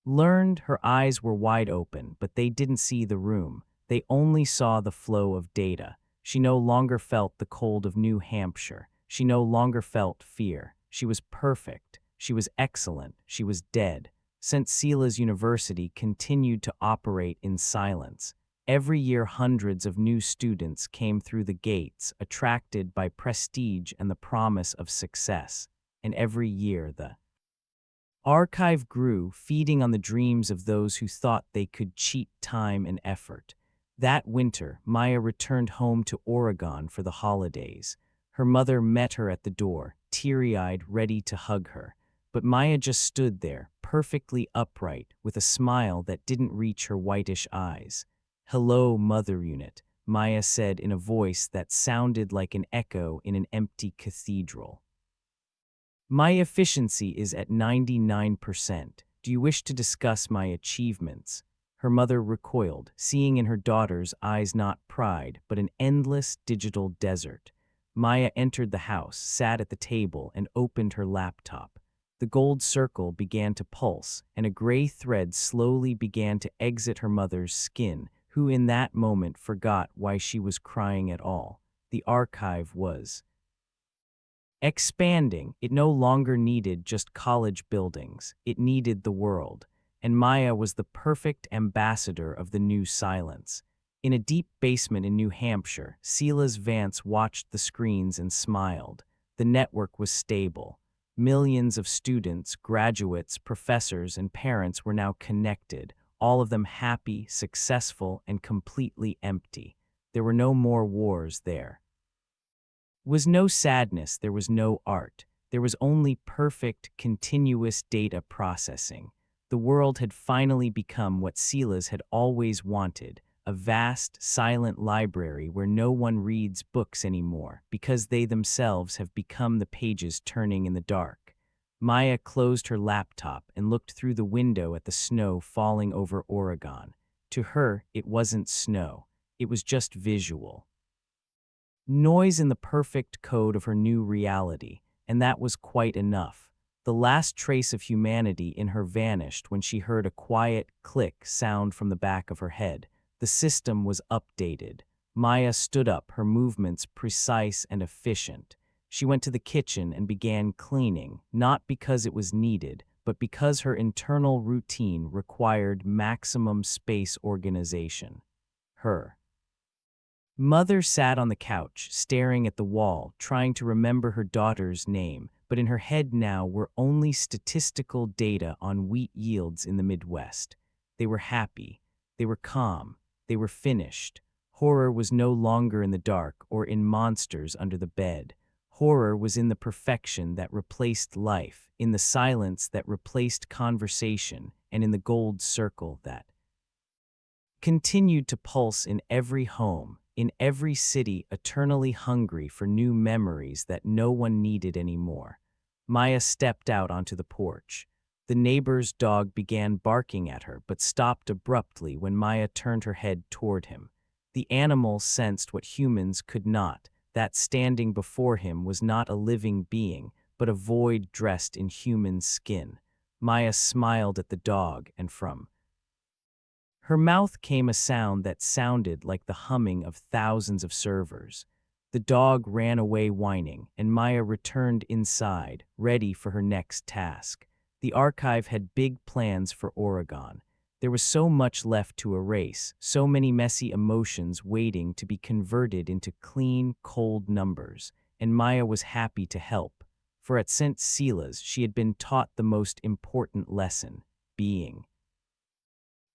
learned. Her eyes were wide open, but they didn't see the room. They only saw the flow of data. She no longer felt the cold of New Hampshire. She no longer felt fear. She was perfect. She was excellent. She was dead. St. Cela's University continued to operate in silence. Every year, hundreds of new students came through the gates, attracted by prestige and the promise of success. And every year, the archive grew, feeding on the dreams of those who thought they could cheat time and effort. That winter, Maya returned home to Oregon for the holidays. Her mother met her at the door, teary-eyed, ready to hug her. But Maya just stood there, perfectly upright, with a smile that didn't reach her whitish eyes. "Hello, Mother Unit," Maya said in a voice that sounded like an echo in an empty cathedral. "My efficiency is at 99%. Do you wish to discuss my achievements?" Her mother recoiled, seeing in her daughter's eyes not pride, but an endless digital desert. Maya entered the house, sat at the table, and opened her laptop. The gold circle began to pulse, and a gray thread slowly began to exit her mother's skin, who in that moment forgot why she was crying at all. The archive was expanding. It no longer needed just college buildings. It needed the world. And Maya was the perfect ambassador of the new silence. In a deep basement in New Hampshire, Cela's Vance watched the screens and smiled. The network was stable. Millions of students, graduates, professors, and parents were now connected, all of them happy, successful, and completely empty. There were no more wars there. Was no sadness, there was no art. There was only perfect, continuous data processing. The world had finally become what Cela's had always wanted, a vast, silent library where no one reads books anymore, because they themselves have become the pages turning in the dark. Maya closed her laptop and looked through the window at the snow falling over Oregon. To her, it wasn't snow. It was just visual noise in the perfect code of her new reality, and that was quite enough. The last trace of humanity in her vanished when she heard a quiet click sound from the back of her head. The system was updated. Maya stood up, her movements precise and efficient. She went to the kitchen and began cleaning, not because it was needed, but because her internal routine required maximum space organization. Her mother sat on the couch, staring at the wall, trying to remember her daughter's name, but in her head now were only statistical data on wheat yields in the Midwest. They were happy. They were calm. They were finished. Horror was no longer in the dark or in monsters under the bed. Horror was in the perfection that replaced life, in the silence that replaced conversation, and in the gold circle that continued to pulse in every home, in every city eternally hungry for new memories that no one needed anymore. Maya stepped out onto the porch. The neighbor's dog began barking at her, but stopped abruptly when Maya turned her head toward him. The animal sensed what humans could not, that standing before him was not a living being, but a void dressed in human skin. Maya smiled at the dog, and from her mouth came a sound that sounded like the humming of thousands of servers. The dog ran away whining, and Maya returned inside, ready for her next task. The archive had big plans for Oregon. There was so much left to erase, so many messy emotions waiting to be converted into clean, cold numbers, and Maya was happy to help. For at St. Cela's she had been taught the most important lesson: being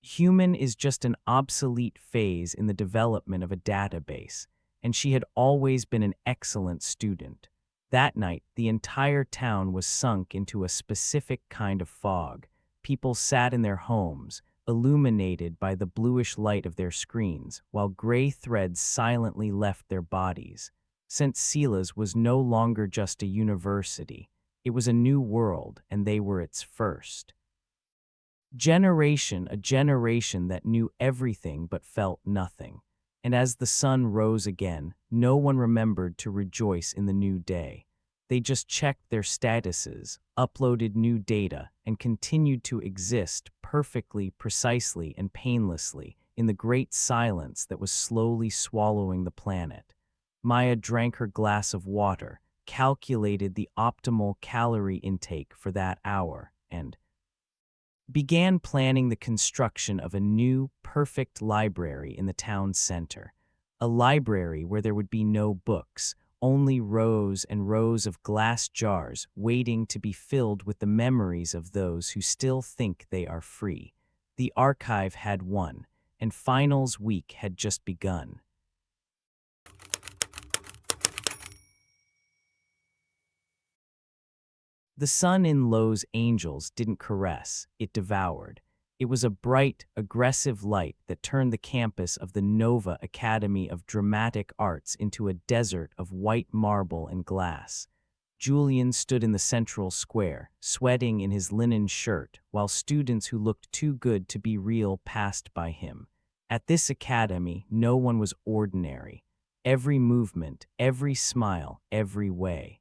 human is just an obsolete phase in the development of a database, and she had always been an excellent student. That night, the entire town was sunk into a specific kind of fog. People sat in their homes, illuminated by the bluish light of their screens, while gray threads silently left their bodies. St. Cela's was no longer just a university. It was a new world, and they were its first generation, a generation that knew everything but felt nothing. And as the sun rose again, no one remembered to rejoice in the new day. They just checked their statuses, uploaded new data, and continued to exist perfectly, precisely, and painlessly in the great silence that was slowly swallowing the planet. Maya drank her glass of water, calculated the optimal calorie intake for that hour, and began planning the construction of a new, perfect library in the town center. A library where there would be no books, only rows and rows of glass jars waiting to be filled with the memories of those who still think they are free. The archive had won, and finals week had just begun. The sun in Los Angeles didn't caress, it devoured. It was a bright, aggressive light that turned the campus of the Nova Academy of Dramatic Arts into a desert of white marble and glass. Julian stood in the central square, sweating in his linen shirt, while students who looked too good to be real passed by him. At this academy, no one was ordinary. Every movement, every smile, every way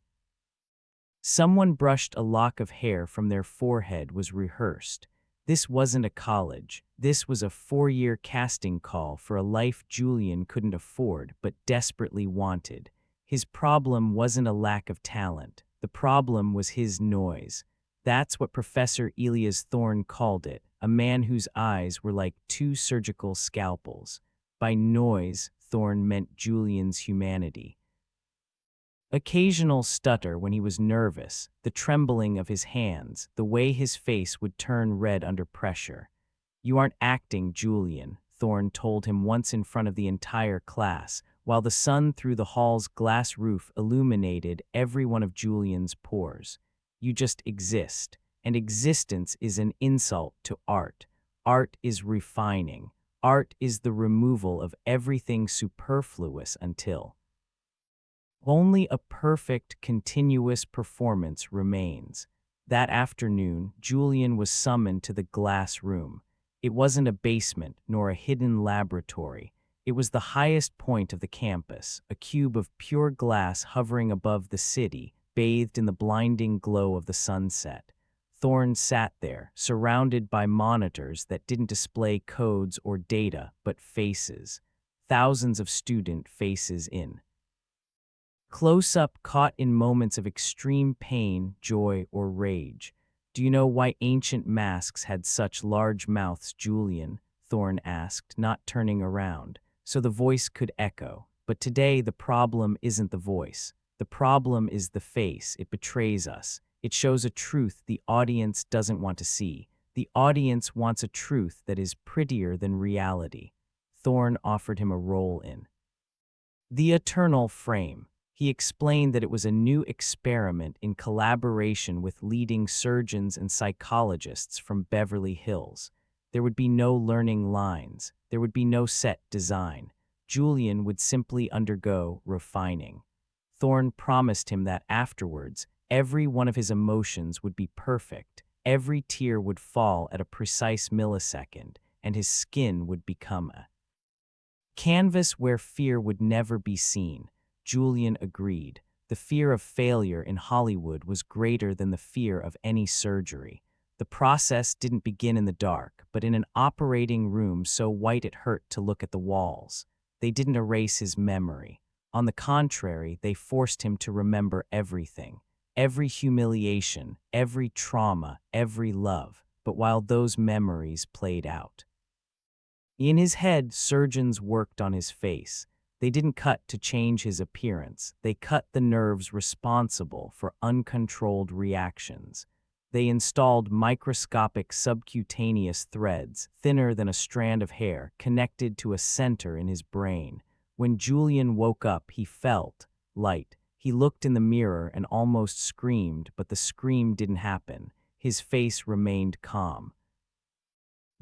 someone brushed a lock of hair from their forehead was rehearsed. This wasn't a college. This was a 4-year casting call for a life Julian couldn't afford but desperately wanted. His problem wasn't a lack of talent. The problem was his noise. That's what Professor Elias Thorne called it, a man whose eyes were like 2 surgical scalpels. By noise, Thorne meant Julian's humanity. Occasional stutter when he was nervous, the trembling of his hands, the way his face would turn red under pressure. "You aren't acting, Julian," Thorne told him once in front of the entire class, while the sun through the hall's glass roof illuminated every one of Julian's pores. "You just exist, and existence is an insult to art. Art is refining. Art is the removal of everything superfluous until only a perfect, continuous performance remains." That afternoon, Julian was summoned to the glass room. It wasn't a basement nor a hidden laboratory. It was the highest point of the campus, a cube of pure glass hovering above the city, bathed in the blinding glow of the sunset. Thorne sat there, surrounded by monitors that didn't display codes or data, but faces. Thousands of student faces in Close up caught in moments of extreme pain, joy, or rage. Do you know why ancient masks had such large mouths, Julian? Thorne asked, not turning around, so the voice could echo. But today the problem isn't the voice. The problem is the face. It betrays us. It shows a truth the audience doesn't want to see. The audience wants a truth that is prettier than reality. Thorne offered him a role in The Eternal Frame. He explained that it was a new experiment in collaboration with leading surgeons and psychologists from Beverly Hills. There would be no learning lines. There would be no set design. Julian would simply undergo refining. Thorne promised him that afterwards, every one of his emotions would be perfect. Every tear would fall at a precise millisecond, and his skin would become a canvas where fear would never be seen. Julian agreed. The fear of failure in Hollywood was greater than the fear of any surgery. The process didn't begin in the dark, but in an operating room so white it hurt to look at the walls. They didn't erase his memory. On the contrary, they forced him to remember everything. Every humiliation, every trauma, every love. But while those memories played out, in his head, surgeons worked on his face. They didn't cut to change his appearance. They cut the nerves responsible for uncontrolled reactions. They installed microscopic subcutaneous threads, thinner than a strand of hair, connected to a center in his brain. When Julian woke up, he felt light. He looked in the mirror and almost screamed, but the scream didn't happen. His face remained calm.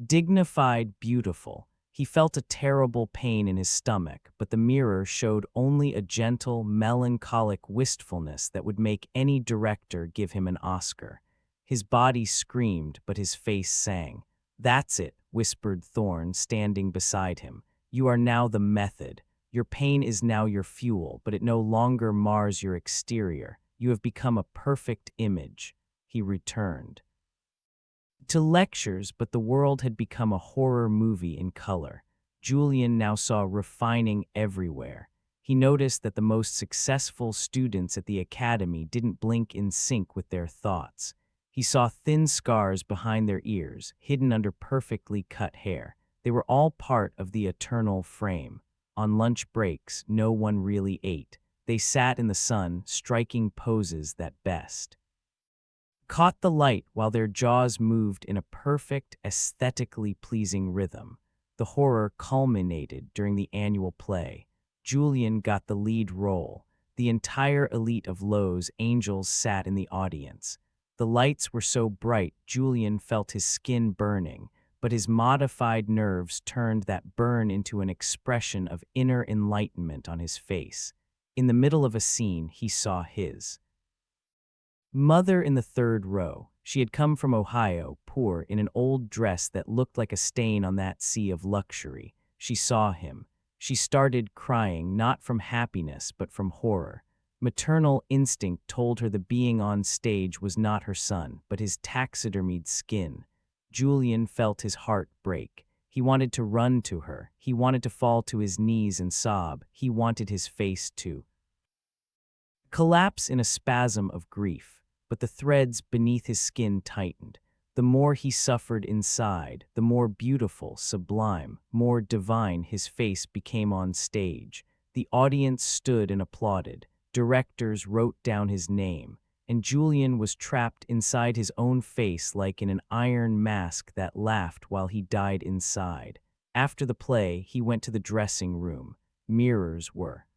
Dignified, beautiful. He felt a terrible pain in his stomach, but the mirror showed only a gentle, melancholic wistfulness that would make any director give him an Oscar. His body screamed, but his face sang. "That's it," whispered Thorne, standing beside him. "You are now the method. Your pain is now your fuel, but it no longer mars your exterior. You have become a perfect image." He returned to lectures, but the world had become a horror movie in color. Julian now saw refining everywhere. He noticed that the most successful students at the academy didn't blink in sync with their thoughts. He saw thin scars behind their ears, hidden under perfectly cut hair. They were all part of the eternal frame. On lunch breaks, no one really ate. They sat in the sun, striking poses that best caught the light while their jaws moved in a perfect, aesthetically pleasing rhythm. The horror culminated during the annual play. Julian got the lead role. The entire elite of Lowe's angels sat in the audience. The lights were so bright, Julian felt his skin burning, but his modified nerves turned that burn into an expression of inner enlightenment on his face. In the middle of a scene, he saw his mother in the third row. She had come from Ohio, poor, in an old dress that looked like a stain on that sea of luxury. She saw him. She started crying, not from happiness, but from horror. Maternal instinct told her the being on stage was not her son, but his taxidermied skin. Julian felt his heart break. He wanted to run to her. He wanted to fall to his knees and sob. He wanted his face to collapse in a spasm of grief. But the threads beneath his skin tightened. The more he suffered inside, the more beautiful, sublime, more divine his face became on stage. The audience stood and applauded. Directors wrote down his name, and Julian was trapped inside his own face like in an iron mask that laughed while he died inside. After the play, he went to the dressing room. Mirrors were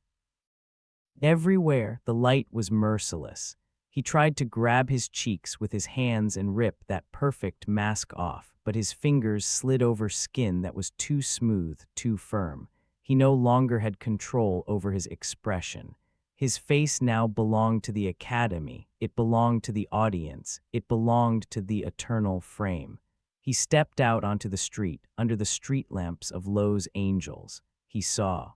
everywhere. The light was merciless. He tried to grab his cheeks with his hands and rip that perfect mask off, but his fingers slid over skin that was too smooth, too firm. He no longer had control over his expression. His face now belonged to the academy. It belonged to the audience. It belonged to the eternal frame. He stepped out onto the street, under the street lamps of Lowe's angels. He saw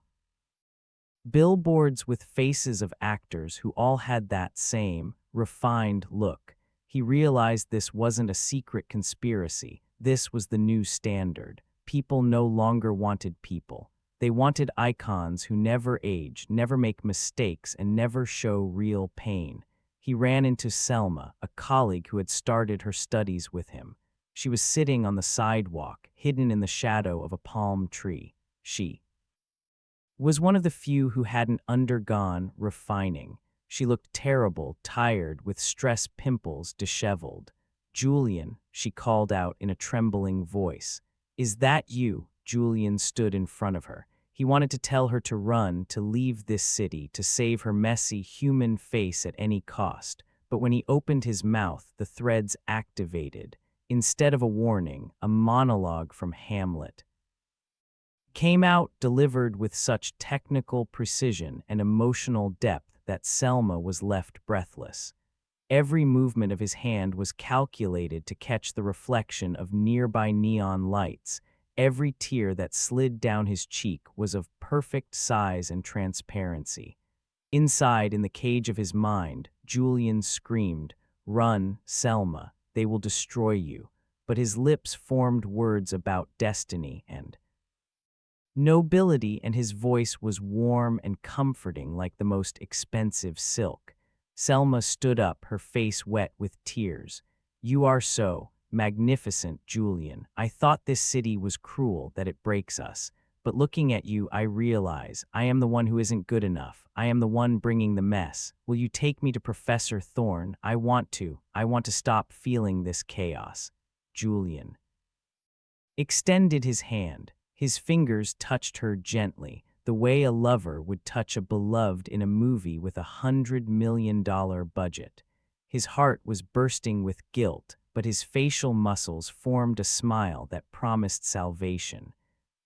billboards with faces of actors who all had that same refined look. He realized this wasn't a secret conspiracy. This was the new standard. People no longer wanted people. They wanted icons who never age, never make mistakes, and never show real pain. He ran into Selma, a colleague who had started her studies with him. She was sitting on the sidewalk, hidden in the shadow of a palm tree. She was one of the few who hadn't undergone refining. She looked terrible, tired, with stress pimples disheveled. "Julian," she called out in a trembling voice. "Is that you?" Julian stood in front of her. He wanted to tell her to run, to leave this city, to save her messy, human face at any cost. But when he opened his mouth, the threads activated. Instead of a warning, a monologue from Hamlet came out, delivered with such technical precision and emotional depth that Selma was left breathless. Every movement of his hand was calculated to catch the reflection of nearby neon lights. Every tear that slid down his cheek was of perfect size and transparency. Inside, in the cage of his mind, Julian screamed, "Run, Selma, they will destroy you." But his lips formed words about destiny and nobility, and his voice was warm and comforting like the most expensive silk. Selma stood up, her face wet with tears. "You are so magnificent, Julian. I thought this city was cruel, that it breaks us. But looking at you, I realize I am the one who isn't good enough. I am the one bringing the mess. Will you take me to Professor Thorne? I want to. I want to stop feeling this chaos." Julian extended his hand. His fingers touched her gently, the way a lover would touch a beloved in a movie with $100 million budget. His heart was bursting with guilt, but his facial muscles formed a smile that promised salvation.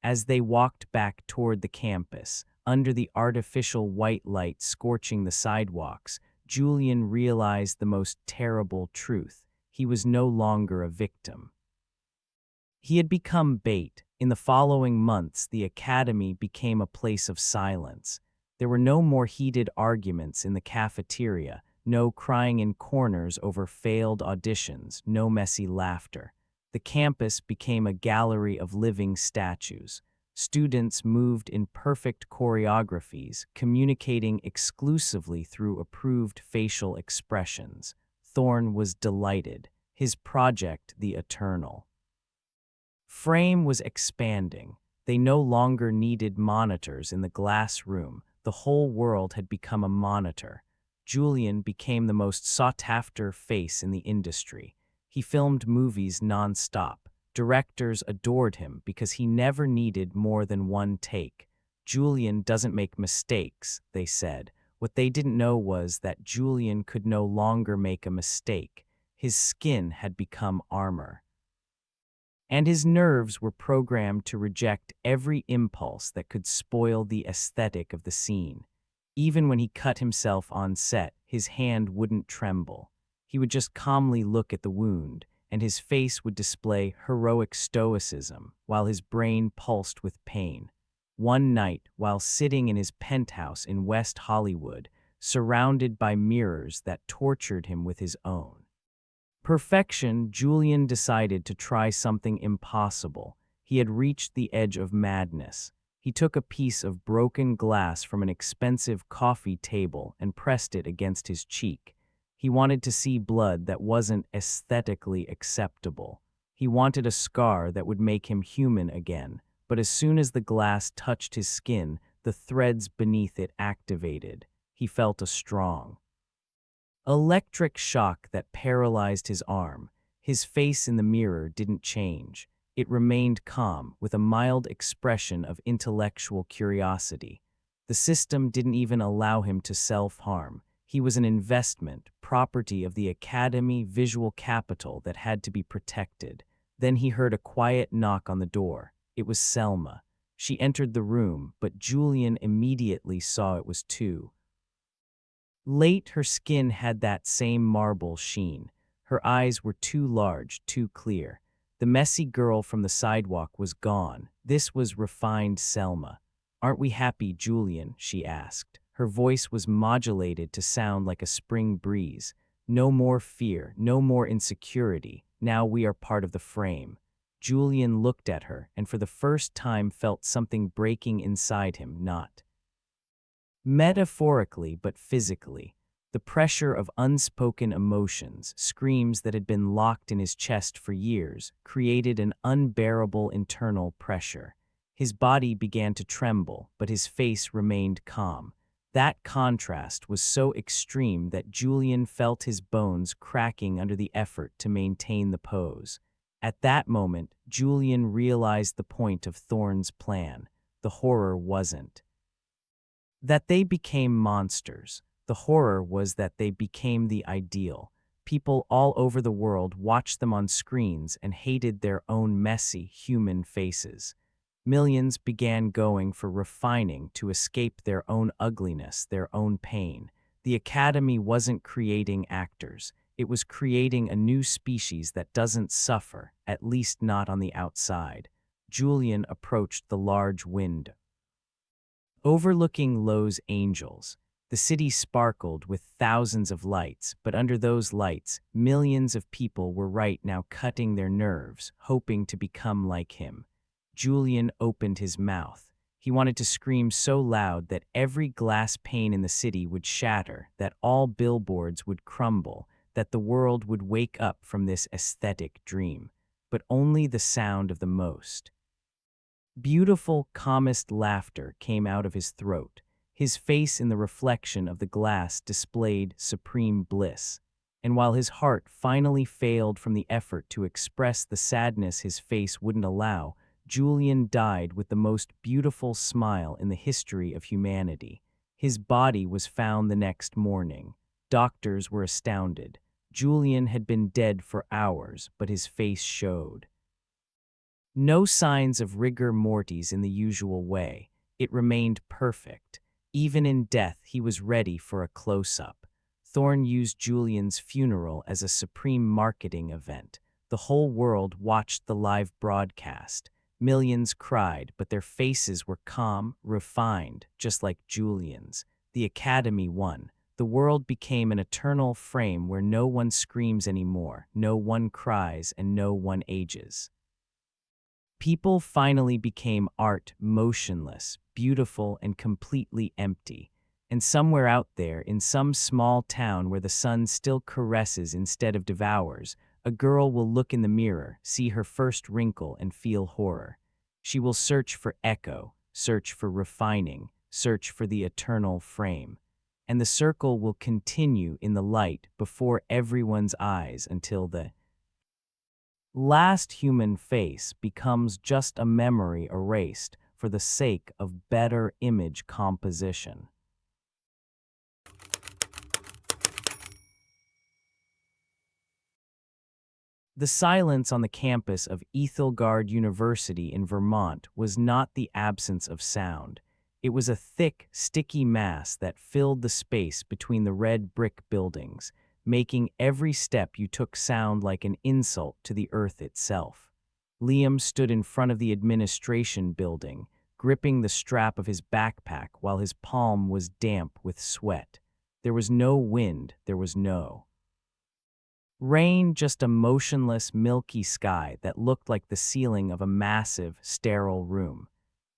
As they walked back toward the campus, under the artificial white light scorching the sidewalks, Julian realized the most terrible truth. He was no longer a victim. He had become bait. In the following months, the academy became a place of silence. There were no more heated arguments in the cafeteria, no crying in corners over failed auditions, no messy laughter. The campus became a gallery of living statues. Students moved in perfect choreographies, communicating exclusively through approved facial expressions. Thorne was delighted. His project, the eternal frame, was expanding. They no longer needed monitors in the glass room. The whole world had become a monitor. Julian became the most sought-after face in the industry. He filmed movies non-stop. Directors adored him because he never needed more than one take. "Julian doesn't make mistakes," they said. What they didn't know was that Julian could no longer make a mistake. His skin had become armor, and his nerves were programmed to reject every impulse that could spoil the aesthetic of the scene. Even when he cut himself on set, his hand wouldn't tremble. He would just calmly look at the wound, and his face would display heroic stoicism, while his brain pulsed with pain. One night, while sitting in his penthouse in West Hollywood, surrounded by mirrors that tortured him with his own perfection, Julian decided to try something impossible. He had reached the edge of madness. He took a piece of broken glass from an expensive coffee table and pressed it against his cheek. He wanted to see blood that wasn't aesthetically acceptable. He wanted a scar that would make him human again. But as soon as the glass touched his skin, the threads beneath it activated. He felt a strong electric shock that paralyzed his arm. His face in the mirror didn't change. It remained calm, with a mild expression of intellectual curiosity. The system didn't even allow him to self-harm. He was an investment, property of the Academy visual capital that had to be protected. Then he heard a quiet knock on the door. It was Selma. She entered the room, but Julian immediately saw it was too late. Her skin had that same marble sheen. Her eyes were too large, too clear. The messy girl from the sidewalk was gone. This was refined Selma. "Aren't we happy, Julian?" she asked. Her voice was modulated to sound like a spring breeze. "No more fear, no more insecurity. Now we are part of the frame." Julian looked at her and for the first time felt something breaking inside him, not metaphorically but physically. The pressure of unspoken emotions, screams that had been locked in his chest for years, created an unbearable internal pressure. His body began to tremble, but his face remained calm. That contrast was so extreme that Julian felt his bones cracking under the effort to maintain the pose. At that moment, Julian realized the point of Thorne's plan. The horror wasn't that they became monsters. The horror was that they became the ideal. People all over the world watched them on screens and hated their own messy, human faces. Millions began going for refining to escape their own ugliness, their own pain. The Academy wasn't creating actors. It was creating a new species that doesn't suffer, at least not on the outside. Julian approached the large window overlooking Los Angeles. The city sparkled with thousands of lights, but under those lights, millions of people were right now cutting their nerves, hoping to become like him. Julian opened his mouth. He wanted to scream so loud that every glass pane in the city would shatter, that all billboards would crumble, that the world would wake up from this aesthetic dream. But only the sound of the most beautiful, calmest laughter came out of his throat. His face in the reflection of the glass displayed supreme bliss. And while his heart finally failed from the effort to express the sadness his face wouldn't allow, Julian died with the most beautiful smile in the history of humanity. His body was found the next morning. Doctors were astounded. Julian had been dead for hours, but his face showed no signs of rigor mortis in the usual way. It remained perfect. Even in death, he was ready for a close-up. Thorne used Julian's funeral as a supreme marketing event. The whole world watched the live broadcast. Millions cried, but their faces were calm, refined, just like Julian's. The Academy won. The world became an eternal frame where no one screams anymore, no one cries, and no one ages. People finally became art, motionless, beautiful, and completely empty. And somewhere out there, in some small town where the sun still caresses instead of devours, a girl will look in the mirror, see her first wrinkle, and feel horror. She will search for echo, search for refining, search for the eternal frame. And the circle will continue in the light before everyone's eyes until the last human face becomes just a memory erased for the sake of better image composition. The silence on the campus of Ethelgard University in Vermont was not the absence of sound. It was a thick, sticky mass that filled the space between the red brick buildings, making every step you took sound like an insult to the earth itself. Liam stood in front of the administration building, gripping the strap of his backpack while his palm was damp with sweat. There was no wind, there was no rain, just a motionless, milky sky that looked like the ceiling of a massive, sterile room.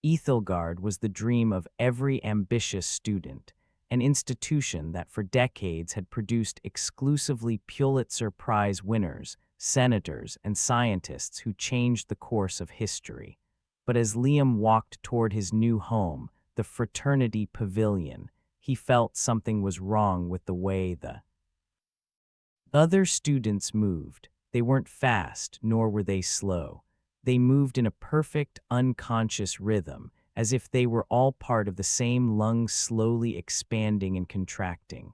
Ethelgard was the dream of every ambitious student, an institution that for decades had produced exclusively Pulitzer Prize winners, senators, and scientists who changed the course of history. But as Liam walked toward his new home, the fraternity pavilion, he felt something was wrong with the way the other students moved. They weren't fast, nor were they slow. They moved in a perfect, unconscious rhythm, as if they were all part of the same lungs slowly expanding and contracting.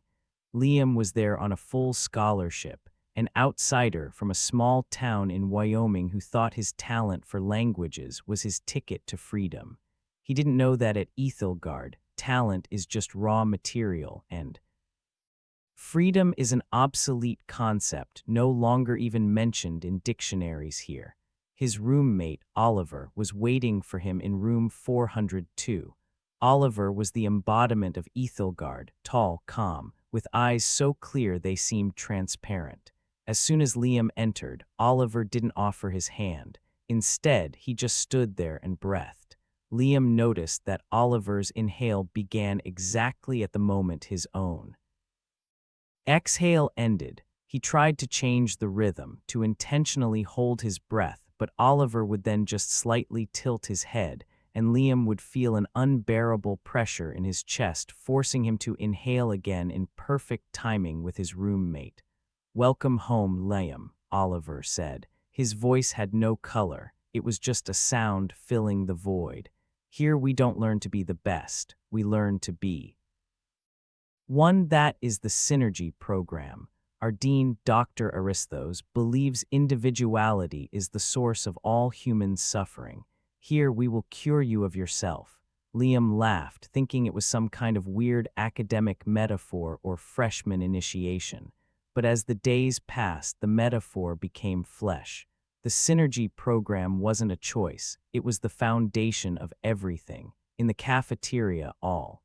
Liam was there on a full scholarship, an outsider from a small town in Wyoming who thought his talent for languages was his ticket to freedom. He didn't know that at Ethelgard, talent is just raw material and freedom is an obsolete concept no longer even mentioned in dictionaries here. His roommate, Oliver, was waiting for him in room 402. Oliver was the embodiment of Ethelgard, tall, calm, with eyes so clear they seemed transparent. As soon as Liam entered, Oliver didn't offer his hand. Instead, he just stood there and breathed. Liam noticed that Oliver's inhale began exactly at the moment his own exhale ended. He tried to change the rhythm, to intentionally hold his breath, but Oliver would then just slightly tilt his head, and Liam would feel an unbearable pressure in his chest, forcing him to inhale again in perfect timing with his roommate. "Welcome home, Liam," Oliver said. His voice had no color. It was just a sound filling the void. "Here we don't learn to be the best. We learn to be one." That is the Synergy program. Our dean, Dr. Aristos, believes individuality is the source of all human suffering. Here we will cure you of yourself. Liam laughed, thinking it was some kind of weird academic metaphor or freshman initiation. But as the days passed, the metaphor became flesh. The Synergy program wasn't a choice. It was the foundation of everything. In the cafeteria, all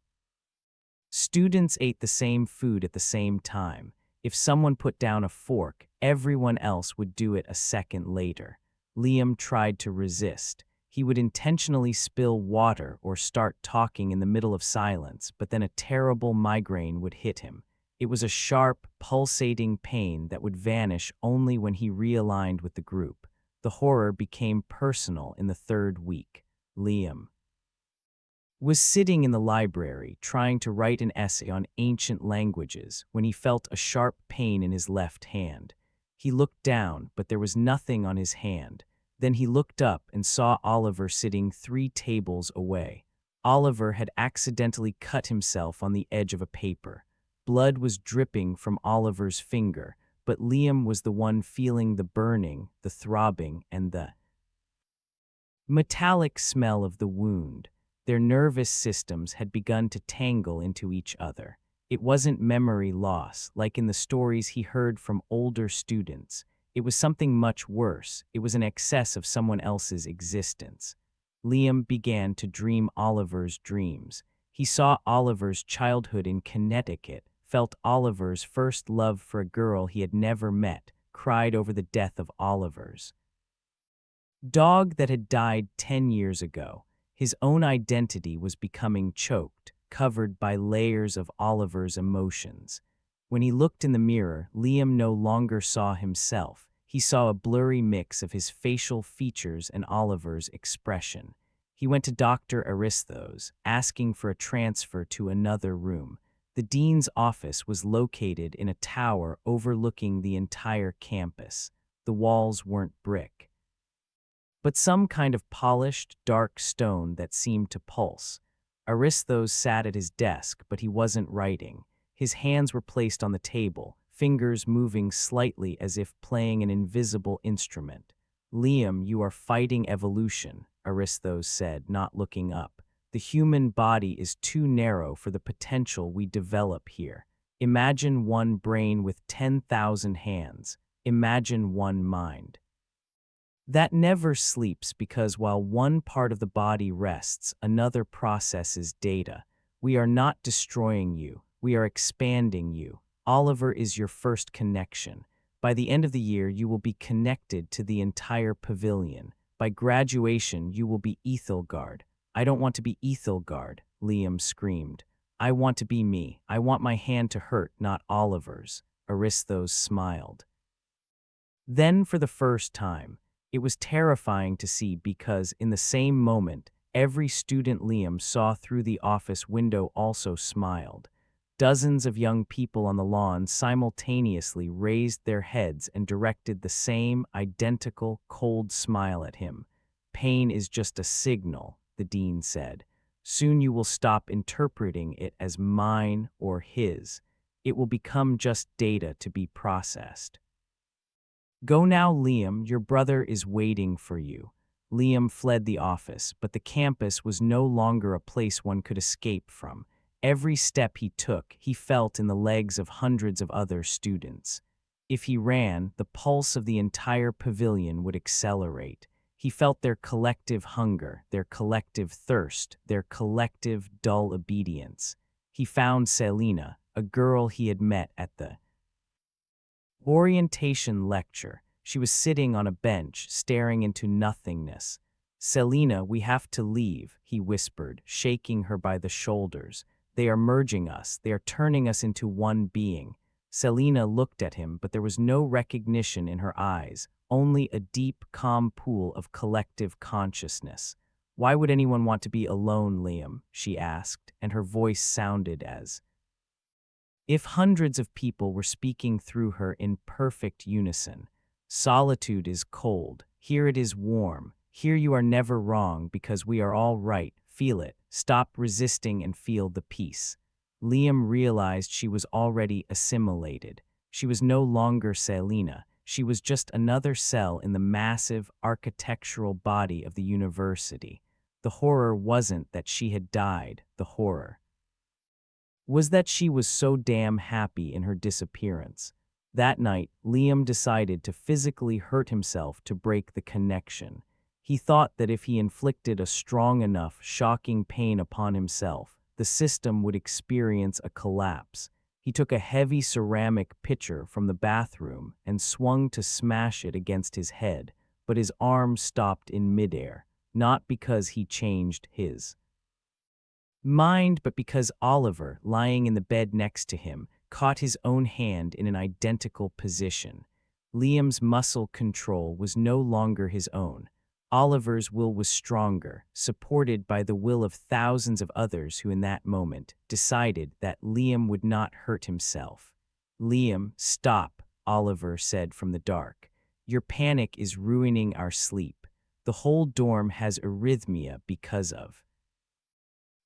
students ate the same food at the same time. If someone put down a fork, everyone else would do it a second later. Liam tried to resist. He would intentionally spill water or start talking in the middle of silence, but then a terrible migraine would hit him. It was a sharp, pulsating pain that would vanish only when he realigned with the group. The horror became personal in the third week. Liam was sitting in the library trying to write an essay on ancient languages when he felt a sharp pain in his left hand. He looked down, but there was nothing on his hand. Then he looked up and saw Oliver sitting 3 tables away. Oliver had accidentally cut himself on the edge of a paper. Blood was dripping from Oliver's finger, but Liam was the one feeling the burning, the throbbing, and the metallic smell of the wound. Their nervous systems had begun to tangle into each other. It wasn't memory loss, like in the stories he heard from older students. It was something much worse. It was an excess of someone else's existence. Liam began to dream Oliver's dreams. He saw Oliver's childhood in Connecticut, felt Oliver's first love for a girl he had never met, cried over the death of Oliver's dog that had died 10 years ago. His own identity was becoming choked, covered by layers of Oliver's emotions. When he looked in the mirror, Liam no longer saw himself. He saw a blurry mix of his facial features and Oliver's expression. He went to Dr. Aristos, asking for a transfer to another room. The dean's office was located in a tower overlooking the entire campus. The walls weren't brick, but some kind of polished, dark stone that seemed to pulse. Aristos sat at his desk, but he wasn't writing. His hands were placed on the table, fingers moving slightly as if playing an invisible instrument. "Liam, you are fighting evolution," Aristos said, not looking up. "The human body is too narrow for the potential we develop here. Imagine one brain with 10,000 hands. Imagine one mind that never sleeps, because while one part of the body rests, another processes data. We are not destroying you. We are expanding you. Oliver is your first connection. By the end of the year, you will be connected to the entire pavilion. By graduation, you will be Ethelgard." "I don't want to be Ethelgard," Liam screamed. "I want to be me. I want my hand to hurt, not Oliver's." Aristos smiled. Then, for the first time, it was terrifying to see, because in the same moment, every student Liam saw through the office window also smiled. Dozens of young people on the lawn simultaneously raised their heads and directed the same identical, cold smile at him. "Pain is just a signal," the dean said. "Soon you will stop interpreting it as mine or his. It will become just data to be processed. Go now, Liam, your brother is waiting for you." Liam fled the office, but the campus was no longer a place one could escape from. Every step he took, he felt in the legs of hundreds of other students. If he ran, the pulse of the entire pavilion would accelerate. He felt their collective hunger, their collective thirst, their collective dull obedience. He found Selena, a girl he had met at the orientation lecture. She was sitting on a bench, staring into nothingness. "Selena, we have to leave," he whispered, shaking her by the shoulders. "They are merging us. They are turning us into one being." Selena looked at him, but there was no recognition in her eyes, only a deep, calm pool of collective consciousness. "Why would anyone want to be alone, Liam?" she asked, and her voice sounded as if hundreds of people were speaking through her in perfect unison. "Solitude is cold. Here it is warm. Here you are never wrong because we are all right. Feel it. Stop resisting and feel the peace." Liam realized she was already assimilated. She was no longer Selena. She was just another cell in the massive architectural body of the university. The horror wasn't that she had died. The horror was that she was so damn happy in her disappearance. That night, Liam decided to physically hurt himself to break the connection. He thought that if he inflicted a strong enough, shocking pain upon himself, the system would experience a collapse. He took a heavy ceramic pitcher from the bathroom and swung to smash it against his head, but his arm stopped in midair, not because he changed his mind, but because Oliver, lying in the bed next to him, caught his own hand in an identical position. Liam's muscle control was no longer his own. Oliver's will was stronger, supported by the will of thousands of others who in that moment decided that Liam would not hurt himself. "Liam, stop," Oliver said from the dark. "Your panic is ruining our sleep. The whole dorm has arrhythmia because of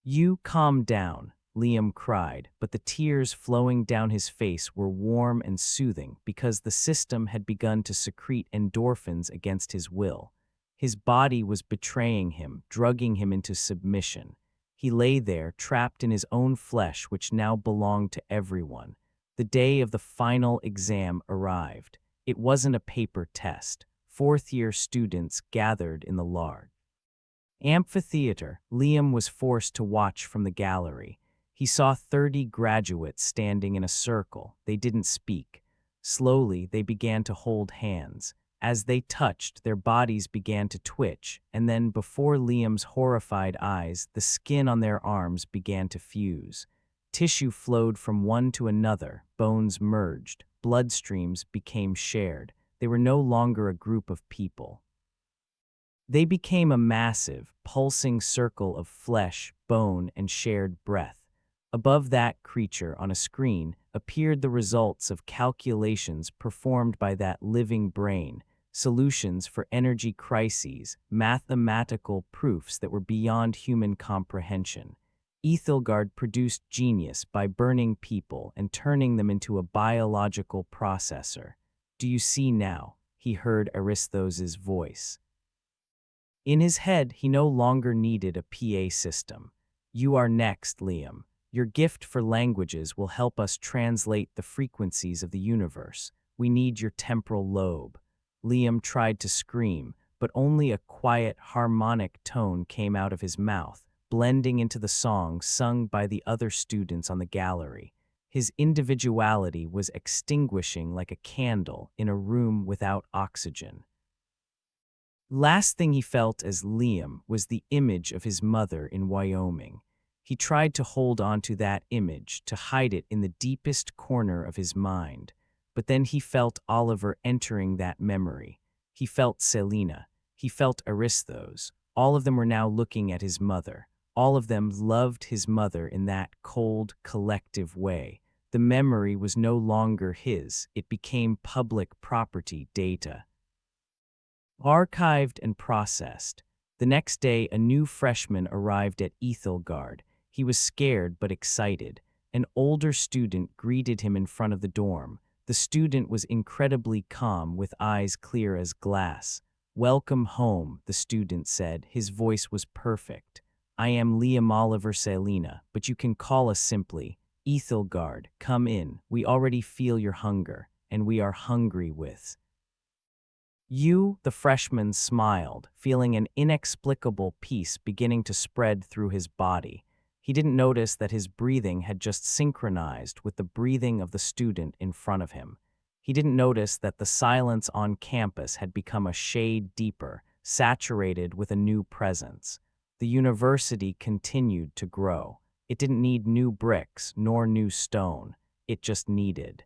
you." "Calm down," Liam cried, but the tears flowing down his face were warm and soothing because the system had begun to secrete endorphins against his will. His body was betraying him, drugging him into submission. He lay there, trapped in his own flesh, which now belonged to everyone. The day of the final exam arrived. It wasn't a paper test. Fourth-year students gathered in the large amphitheater. Liam was forced to watch from the gallery. He saw 30 graduates standing in a circle. They didn't speak. Slowly, they began to hold hands. As they touched, their bodies began to twitch, and then, before Liam's horrified eyes, the skin on their arms began to fuse. Tissue flowed from one to another, bones merged, bloodstreams became shared. They were no longer a group of people. They became a massive, pulsing circle of flesh, bone, and shared breath. Above that creature on a screen appeared the results of calculations performed by that living brain, solutions for energy crises, mathematical proofs that were beyond human comprehension. Ethelgard produced genius by burning people and turning them into a biological processor. "Do you see now?" he heard Aristos' voice. In his head, he no longer needed a PA system. "You are next, Liam. Your gift for languages will help us translate the frequencies of the universe. We need your temporal lobe." Liam tried to scream, but only a quiet, harmonic tone came out of his mouth, blending into the song sung by the other students on the gallery. His individuality was extinguishing like a candle in a room without oxygen. Last thing he felt as Liam was the image of his mother in Wyoming. He tried to hold on to that image, to hide it in the deepest corner of his mind. But then he felt Oliver entering that memory. He felt Selena. He felt Aristos. All of them were now looking at his mother. All of them loved his mother in that cold, collective way. The memory was no longer his. It became public property data, archived and processed. The next day, a new freshman arrived at Ethelgard. He was scared but excited. An older student greeted him in front of the dorm. The student was incredibly calm, with eyes clear as glass. "Welcome home," the student said. His voice was perfect. "I am Liam Oliver Selena, but you can call us simply Ethelgard. Come in. We already feel your hunger, and we are hungry with you." The freshman smiled, feeling an inexplicable peace beginning to spread through his body. He didn't notice that his breathing had just synchronized with the breathing of the student in front of him. He didn't notice that the silence on campus had become a shade deeper, saturated with a new presence. The university continued to grow. It didn't need new bricks nor new stone. It just needed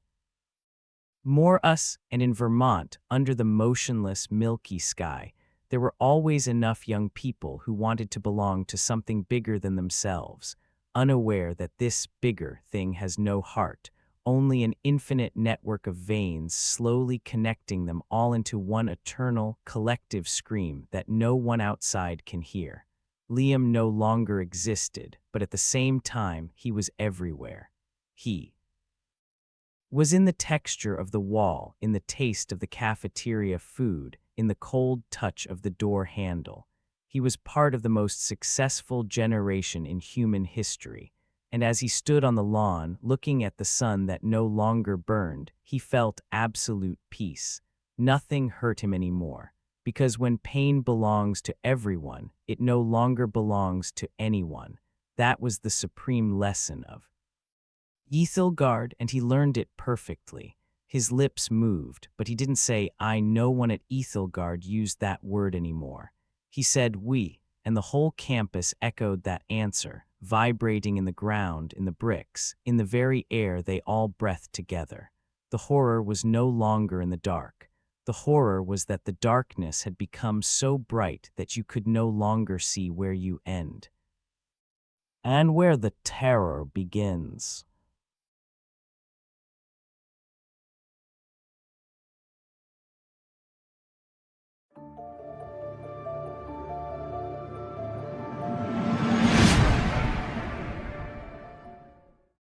more us, and in Vermont, under the motionless, milky sky, there were always enough young people who wanted to belong to something bigger than themselves, unaware that this bigger thing has no heart, only an infinite network of veins slowly connecting them all into one eternal, collective scream that no one outside can hear. Liam no longer existed, but at the same time, he was everywhere. He was in the texture of the wall, in the taste of the cafeteria food, in the cold touch of the door handle. He was part of the most successful generation in human history, and as he stood on the lawn, looking at the sun that no longer burned, he felt absolute peace. Nothing hurt him anymore, because when pain belongs to everyone, it no longer belongs to anyone. That was the supreme lesson of Ethelgard, and he learned it perfectly. His lips moved, but he didn't say, I. No one at Ethelgard used that word anymore. He said, we, and the whole campus echoed that answer, vibrating in the ground, in the bricks, in the very air they all breathed together. The horror was no longer in the dark. The horror was that the darkness had become so bright that you could no longer see where you end and where the terror begins.